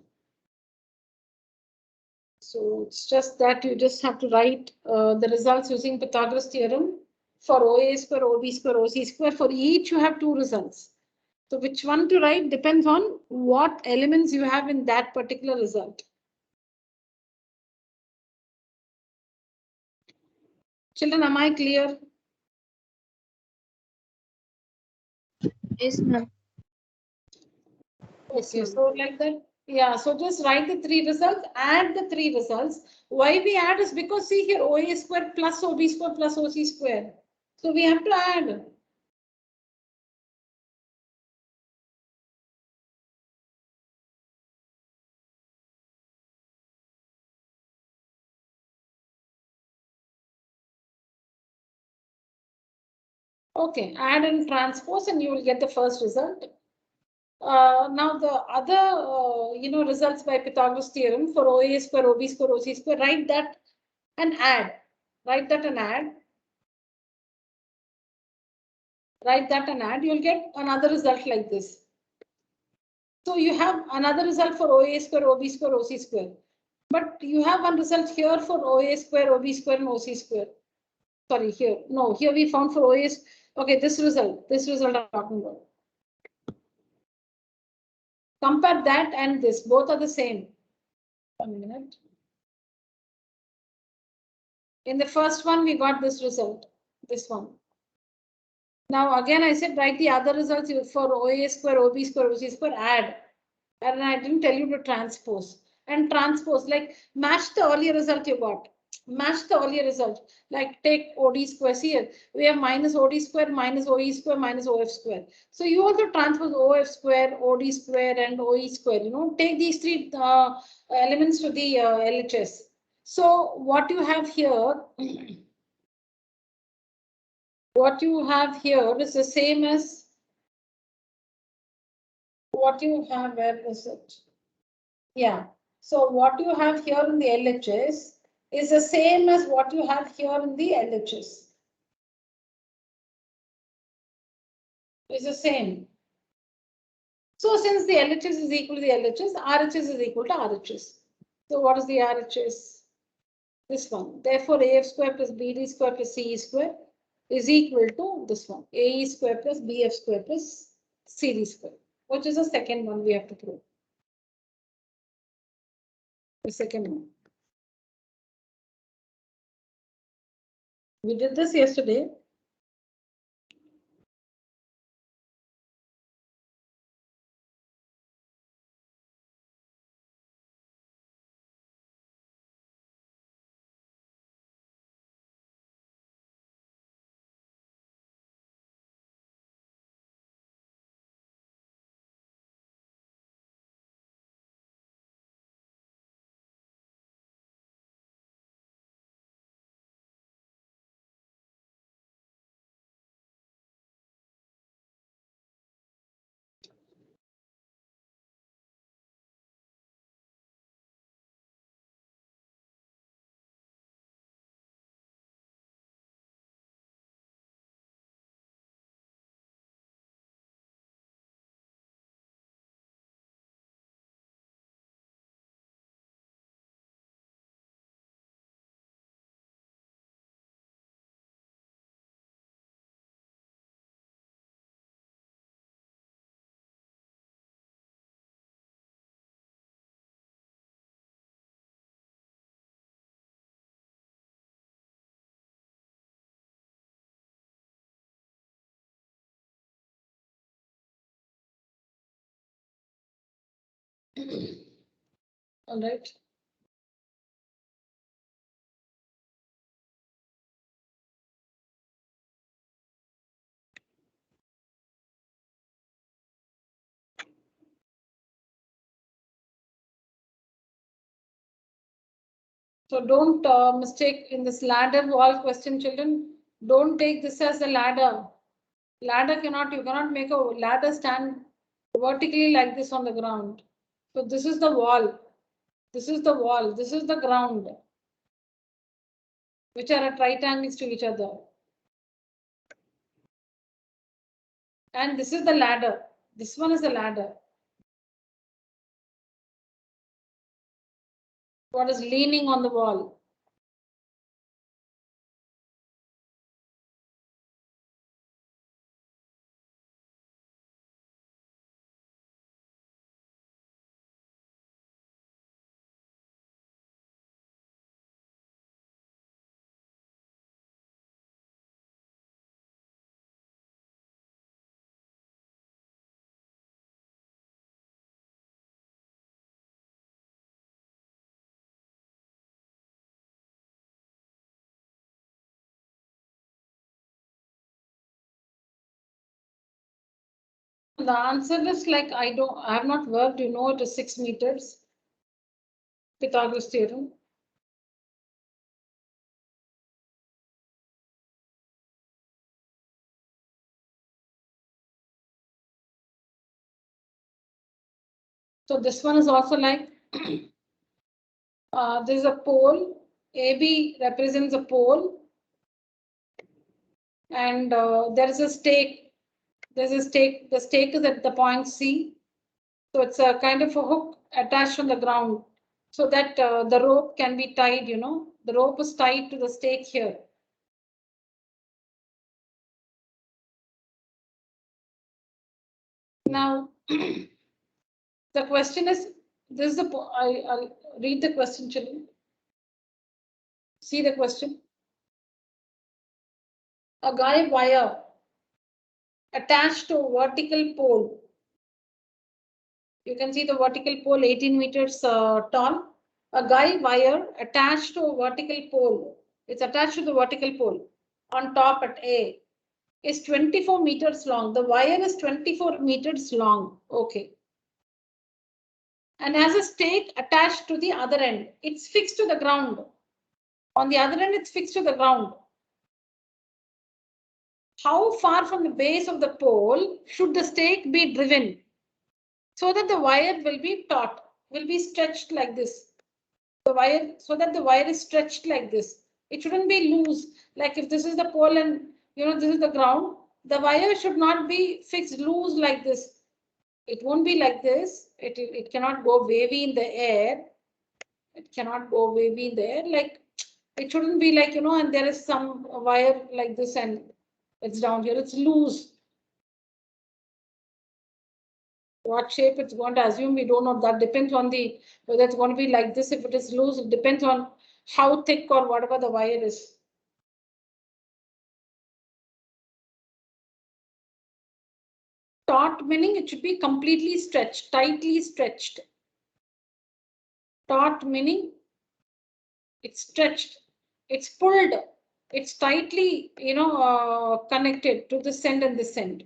So it's just that you just have to write the results using Pythagoras theorem for OA square, OB square, OC square. For each you have two results. So which one to write depends on what elements you have in that particular result. Children, am I clear? Yes, ma'am. Okay, so like that. Yeah, so just write the three results, add the three results. Why we add is because see here OA square plus OB square plus OC square. So we have to add. Okay, add and transpose and you will get the first result. Now the other results by Pythagoras theorem for OA square, OB square, OC square, write that and add. Write that and add. Write that and add. You'll get another result like this. So you have another result for OA square, OB square, OC square. But you have one result here for OA square, OB square, and OC square. Sorry, here. No, here we found for OA. Okay, this result I'm talking about. Compare that and this. Both are the same. 1 minute. In the first one, we got this result. This one. Now again, I said write the other results for OA square, OB square, OC square, add. And I didn't tell you to transpose. And transpose, like match the earlier result you got. match the earlier result. Like take OD square here. We have minus OD square minus OE square minus OF square. So you also transpose OF square, OD square, and OE square. You know, take these three elements to the LHS. So what you have here, what you have here is the same as what you have. Where is it? Yeah. So what you have here in the LHS is the same as what you have here in the LHS. It's the same. So since the LHS is equal to the LHS, RHS is equal to RHS. So what is the RHS? This one. Therefore, AF square plus BD square plus CE square is equal to this one. AE square plus BF square plus CD square, which is the second one we have to prove. The second one. We did this yesterday. All right. So don't mistake in this ladder wall question, children. Don't take this as a ladder. Ladder you cannot make a ladder stand vertically like this on the ground. So this is the wall. This is the wall. This is the ground, which are at right angles to each other. And this is the ladder. This one is the ladder. What is leaning on the wall? The answer is like I have not worked, you know, it is 6 meters. Pythagoras theorem. So this one is also like there's a pole. AB represents a pole, and there is a stake. There's a stake. The stake is at the point C. So it's a kind of a hook attached on the ground, so that the rope can be tied. You know, the rope is tied to the stake here. Now, the question is, this is the, I'll read the question, children. See the question. A guy wire attached to a vertical pole. You can see the vertical pole 18 meters tall a guy wire attached to a vertical pole. It's attached to the vertical pole on top at A is 24 meters long. The wire is 24 meters long. Okay. And has a stake attached to the other end. It's fixed to the ground. On the other end, it's fixed to the ground. How far from the base of the pole should the stake be driven so that the wire will be taut, will be stretched like this? The wire, so that the wire is stretched like this. It shouldn't be loose. Like if this is the pole and this is the ground, the wire should not be fixed loose like this. It won't be like this. It cannot go wavy in the air. It cannot go wavy in the air. Like it shouldn't be like, and there is some wire like this and it's down here. It's loose. What shape it's going to assume, we don't know. That depends on whether it's going to be like this. If it is loose, it depends on how thick or whatever the wire is. Taut meaning it should be completely stretched, tightly stretched. Taut meaning it's stretched, it's pulled, it's tightly, connected to this end and this end.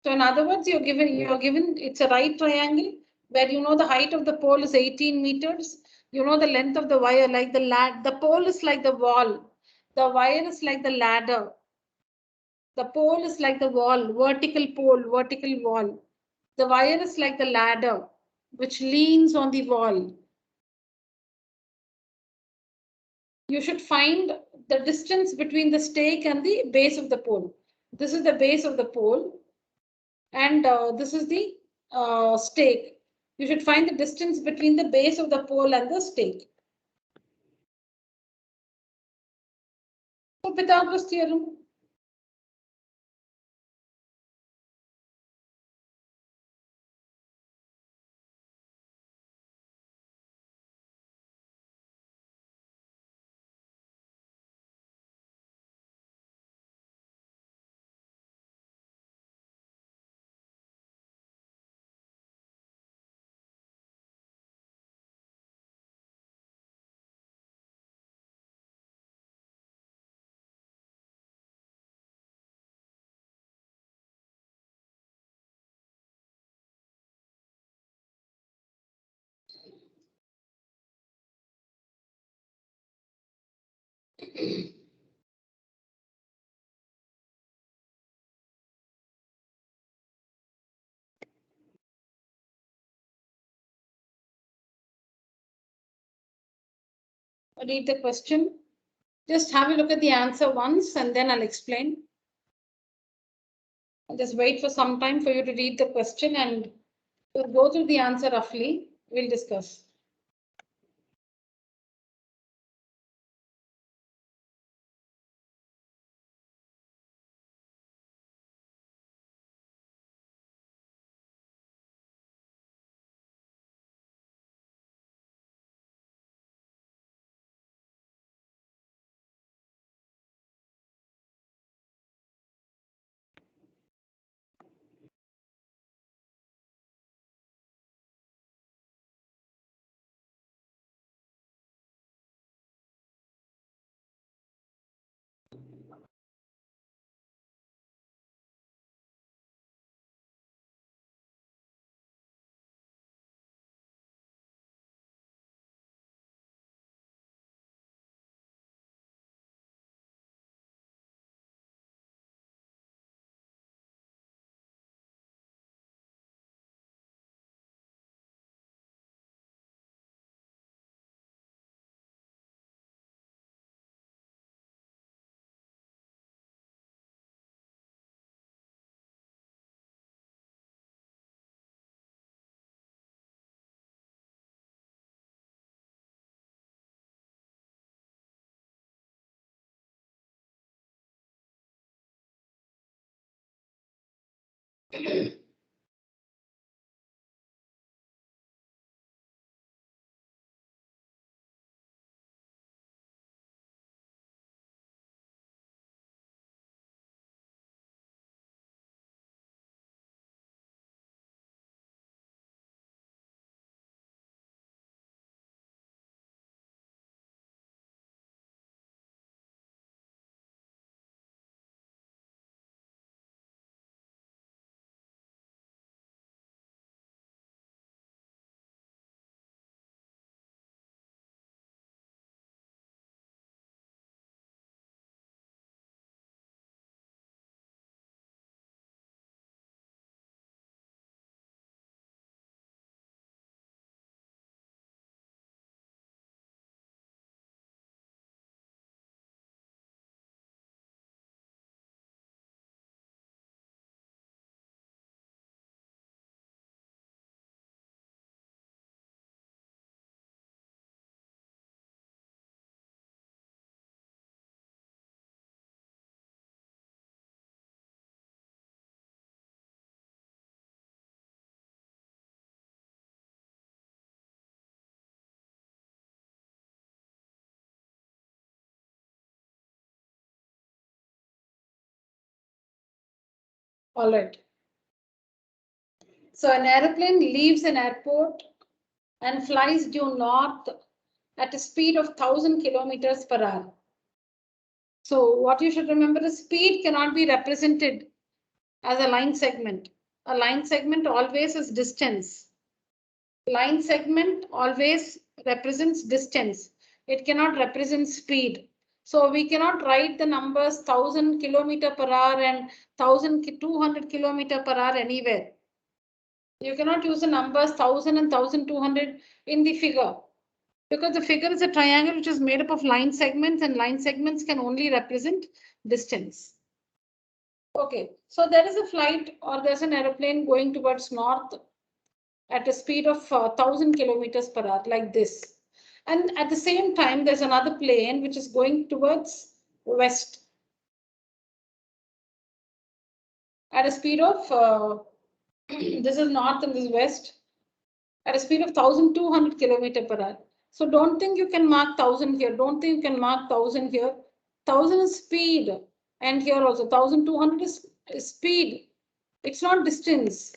So in other words, you're given it's a right triangle where the height of the pole is 18 meters. The length of the wire, like the pole is like the wall. The wire is like the ladder. The pole is like the wall, vertical pole, vertical wall. The wire is like the ladder, which leans on the wall. You should find the distance between the stake and the base of the pole. This is the base of the pole, and this is the stake. You should find the distance between the base of the pole and the stake. So Pythagoras theorem. Read the question. Just have a look at the answer once and then I'll explain. I'll just wait for some time for you to read the question and we'll go through the answer roughly. We'll discuss. All right. So an aeroplane leaves an airport and flies due north at a speed of 1,000 kilometers per hour. So what you should remember is speed cannot be represented as a line segment. A line segment always is distance. Line segment always represents distance. It cannot represent speed. So we cannot write the numbers 1,000 kilometer per hour and 1,200 kilometer per hour anywhere. You cannot use the numbers 1,000 and 1,200 in the figure, because the figure is a triangle which is made up of line segments, and line segments can only represent distance. Okay, so there is a flight or there's an aeroplane going towards north at a speed of 1,000 kilometers per hour, like this. And at the same time, there's another plane which is going towards west at a speed of, this is north and this is west, at a speed of 1,200 kilometers per hour. So don't think you can mark 1,000 here. Don't think you can mark 1,000 here. 1,000 is speed. And here also 1,200 is speed. It's not distance.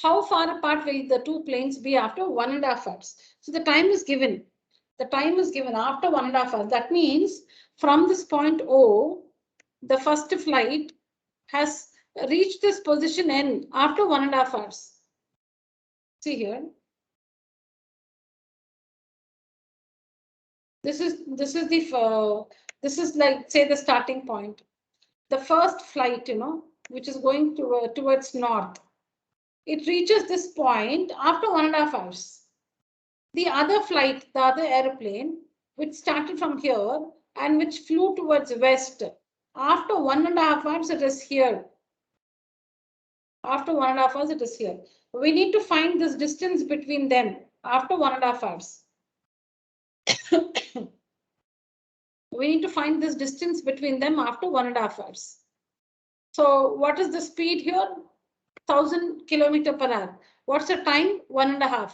How far apart will the two planes be after 1.5 hours? So the time is given. The time is given after 1.5 hours. That means from this point O, the first flight has reached this position N after 1.5 hours. See here. This is like, say, the starting point. The first flight, which is going towards north. It reaches this point after 1.5 hours. The other flight, the other airplane, which started from here and which flew towards west, after 1.5 hours, it is here. After 1.5 hours, it is here. We need to find this distance between them after 1.5 hours. We need to find this distance between them after 1.5 hours. So what is the speed here? 1,000 kilometers per hour. What's the time? 1.5.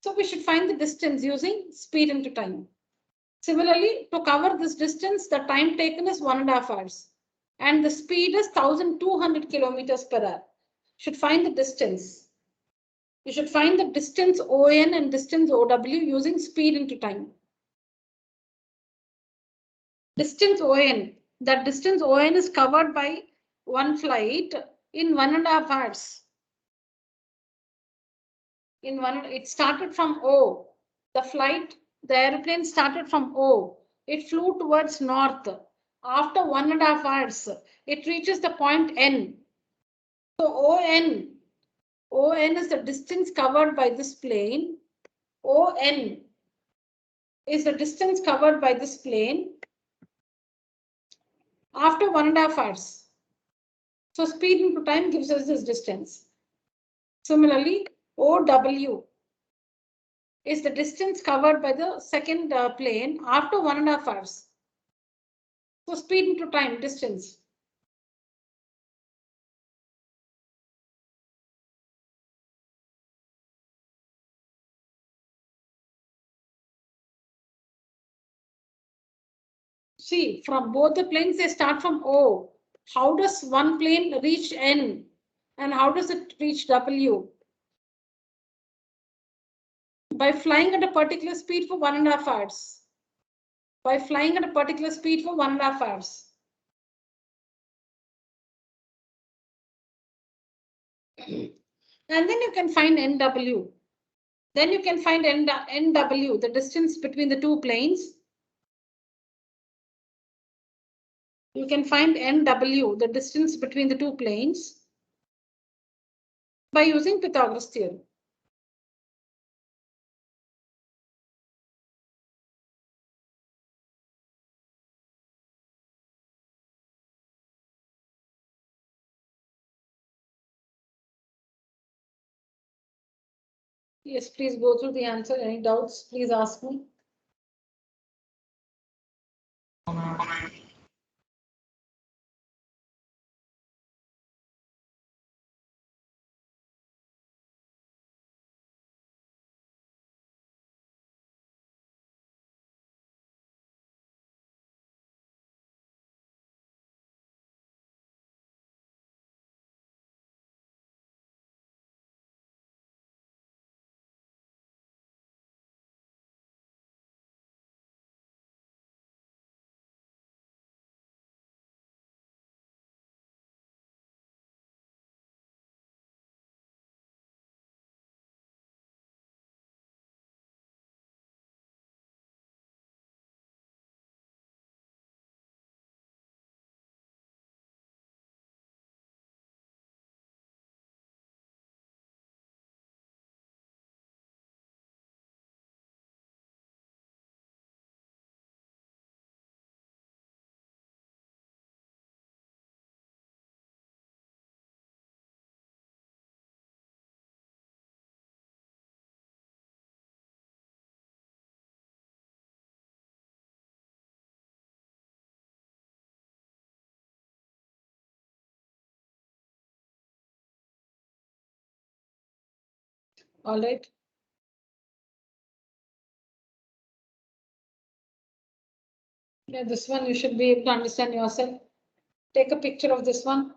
So we should find the distance using speed into time. Similarly, to cover this distance, the time taken is 1.5 hours. And the speed is 1,200 kilometers per hour. Should find the distance. You should find the distance ON and distance OW using speed into time. Distance ON. That distance ON is covered by one flight in 1.5 hours. It started from O. The airplane started from O. It flew towards north. After 1.5 hours, it reaches the point N. So ON is the distance covered by this plane. ON is the distance covered by this plane after 1.5 hours. So speed into time gives us this distance. Similarly, OW is the distance covered by the second plane after 1.5 hours. So speed into time, distance. See, from both the planes, they start from O. How does one plane reach N? And how does it reach W? By flying at a particular speed for 1.5 hours. By flying at a particular speed for 1.5 hours. And then you can find NW. Then you can find NW, the distance between the two planes. You can find NW, the distance between the two planes, by using Pythagoras theorem. Yes, please go through the answer. Any doubts, please ask me. All right. Yeah, this one you should be able to understand yourself. Take a picture of this one.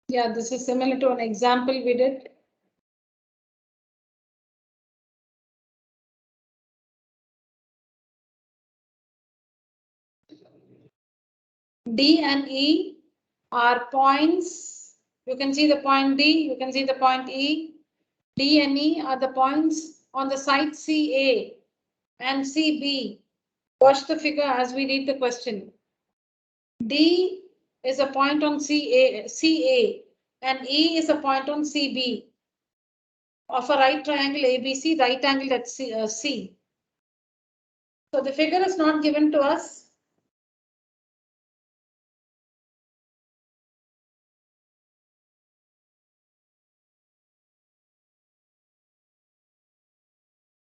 Yeah, this is similar to an example we did. D and E are points. You can see the point D, you can see the point E. D and E are the points on the side CA and CB. Watch the figure as we read the question. D is a point on CA and E is a point on CB of a right triangle ABC, right angle at C. So the figure is not given to us.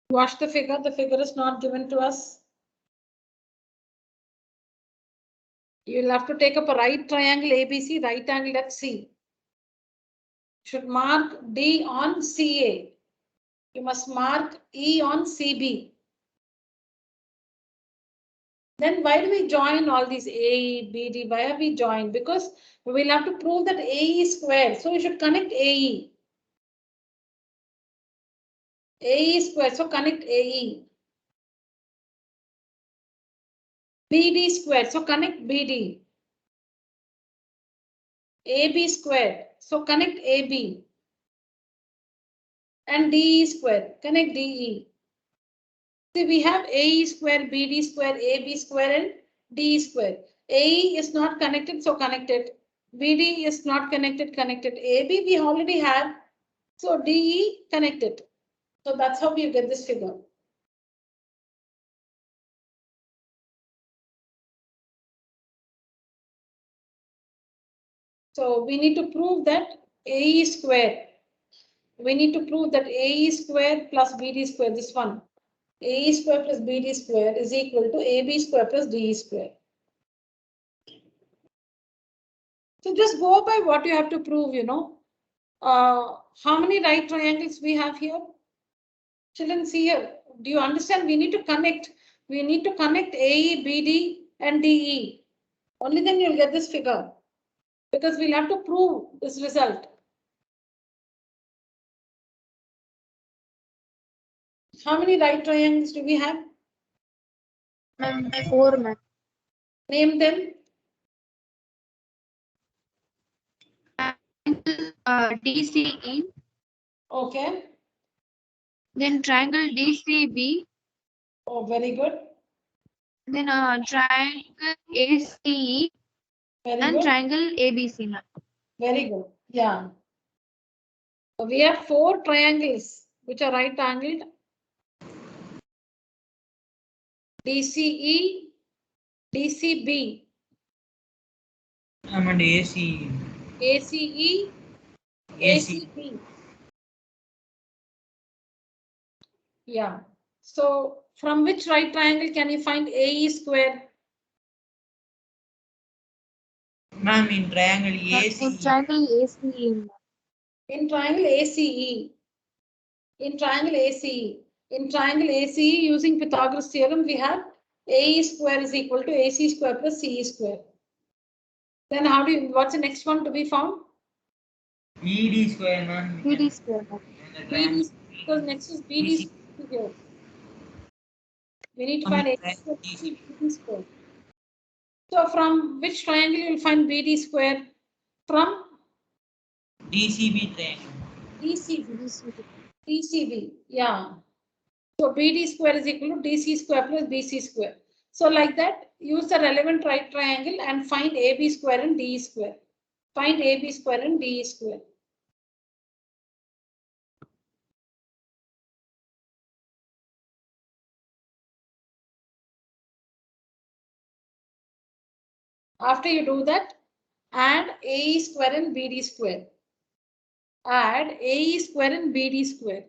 Watch the figure is not given to us. You'll have to take up a right triangle ABC, right angle at C. Should mark D on CA. You must mark E on CB. Then why do we join all these AE, BD? Why have we joined? Because we will have to prove that AE is square. So we should connect AE. AE is square, so connect AE. BD square, so connect BD. AB square, so connect AB. And DE square, connect DE. See, we have AE square, BD square, AB square, and DE square. AE is not connected, so connected. BD is not connected, connected. AB we already have, so DE connected. So that's how we get this figure. So we need to prove that AE square. We need to prove that AE square plus BD square, this one. AE square plus BD square is equal to AB square plus DE square. So just go by what you have to prove, you know. How many right triangles we have here? Children, see here. Do you understand? We need to connect. We need to connect AE, BD, and DE. Only then you'll get this figure. Because we'll have to prove this result. How many right triangles do we have? 4, ma'am. Name them. DCE, Okay. then triangle DCB, Oh, very good. then triangle ACE, Very and good. triangle ABC, ma'am. Very good. Yeah. So we have 4 triangles which are right angled. DCE, DCB, I'm and AC. ACE, AC. ACB. Yeah. So from which right triangle can you find AE square? Ma'am, in triangle AC. Triangle ACE. In triangle ACE. In triangle ACE. In triangle ACE, using Pythagoras theorem, we have AE square is equal to AC square plus CE square. Then how do you, what's the next one to be found? ED square, ma'am. BD square. BD, because next is BD square. We need to find AC square, BD square. So from which triangle you will find BD square? From DCB triangle. DCB. DCB, yeah. So BD square is equal to DC square plus BC square. So like that, use the relevant right triangle and find AB square and DE square. Find AB square and DE square. After you do that, add AE square and BD square. Add AE square and BD square.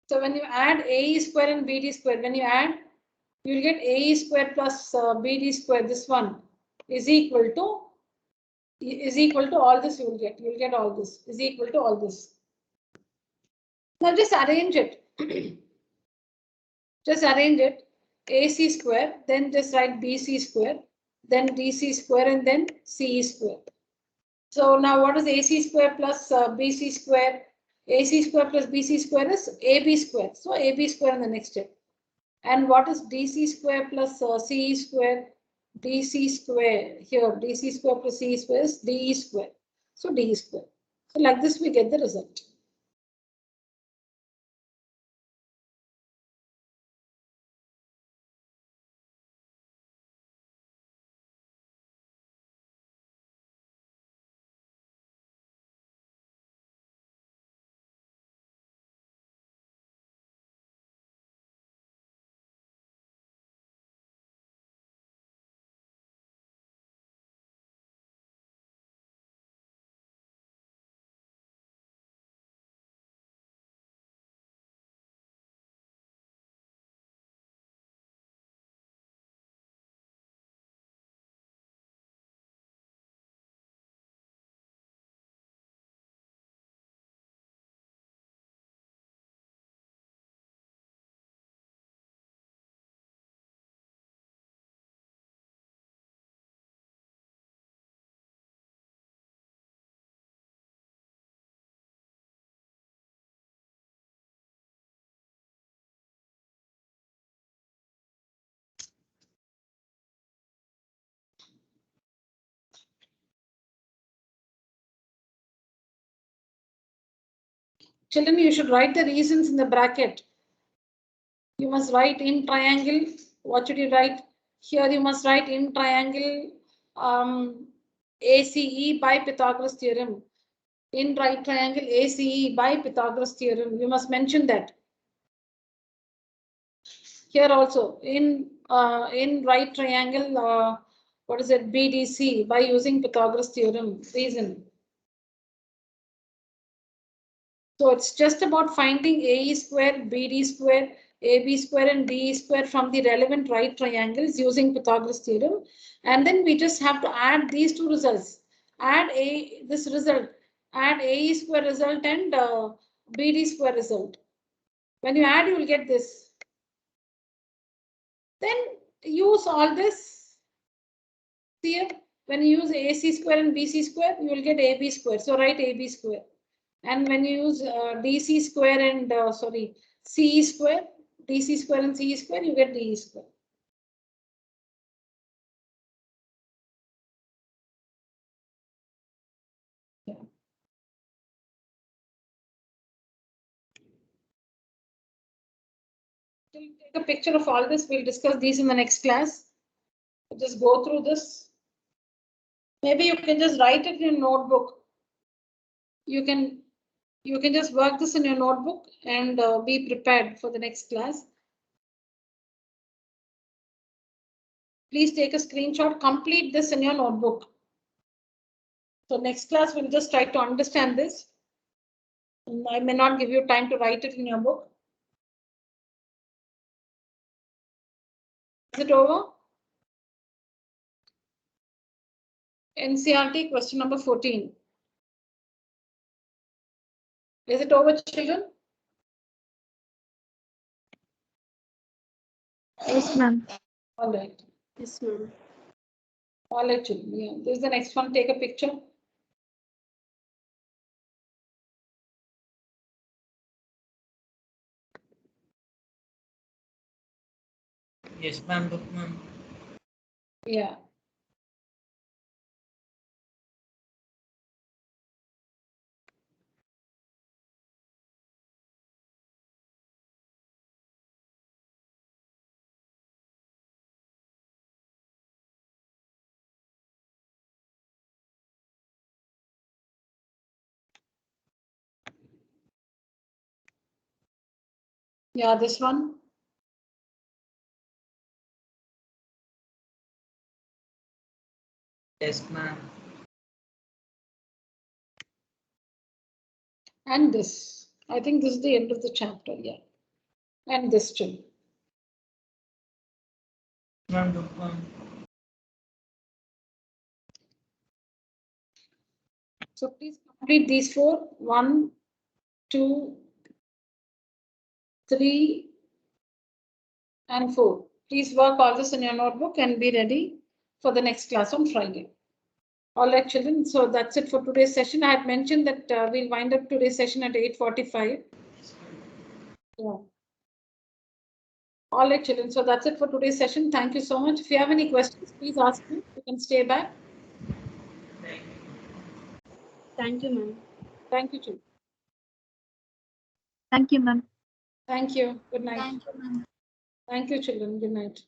So when you add AE square and BD square, when you add, you will get AE square plus BD square. This one is equal to all this. You will get all this is equal to all this. Now just arrange it. Just arrange it. AC square, then just write BC square, then DC square, and then CE square. So now what is AC square plus BC square? AC square plus BC square is AB square. So AB square in the next step. And what is DC square plus CE square? DC square here. DC square plus CE square is DE square. So DE square. So like this we get the result. Children, you should write the reasons in the bracket. You must write in triangle. What should you write? Here you must write in triangle ACE by Pythagoras theorem. In right triangle ACE by Pythagoras theorem. You must mention that. Here also in right triangle, what is it? BDC by using Pythagoras theorem. Reason. So it's just about finding AE square, BD square, AB square and DE square from the relevant right triangles using Pythagoras theorem. And then we just have to add these two results. Add this result, add AE square result and BD square result. When you add, you will get this. Then use all this here. When you use AC square and BC square, you will get AB square. So write AB square. And when you use DC square and CE square, DC square and CE square, you get DE square. Yeah. We'll take a picture of all this. We'll discuss these in the next class. Just go through this. Maybe you can just write it in your notebook. You can just work this in your notebook and be prepared for the next class. Please take a screenshot, complete this in your notebook. So next class, we'll just try to understand this. I may not give you time to write it in your book. Is it over? NCERT question number 14. Is it over, children? Yes, ma'am. All right. Yes, ma'am. All right, children. Yeah. This is the next one. Take a picture. Yes, ma'am. Look, ma'am. Yeah. Yeah, this one. Yes, ma'am. And this. I think this is the end of the chapter. Yeah. And this too. Ma'am, look, ma'am. So please complete these 4. 1, 2, 3, and 4. Please work all this in your notebook and be ready for the next class on Friday. All right, children. So that's it for today's session. I had mentioned that we'll wind up today's session at 8:45. Yeah. All right, children. So that's it for today's session. Thank you so much. If you have any questions, please ask me. You can stay back. Thank you, ma'am. Thank you, children. Thank you, ma'am. Thank you. Good night. Thank you, ma'am. Thank you, children. Good night.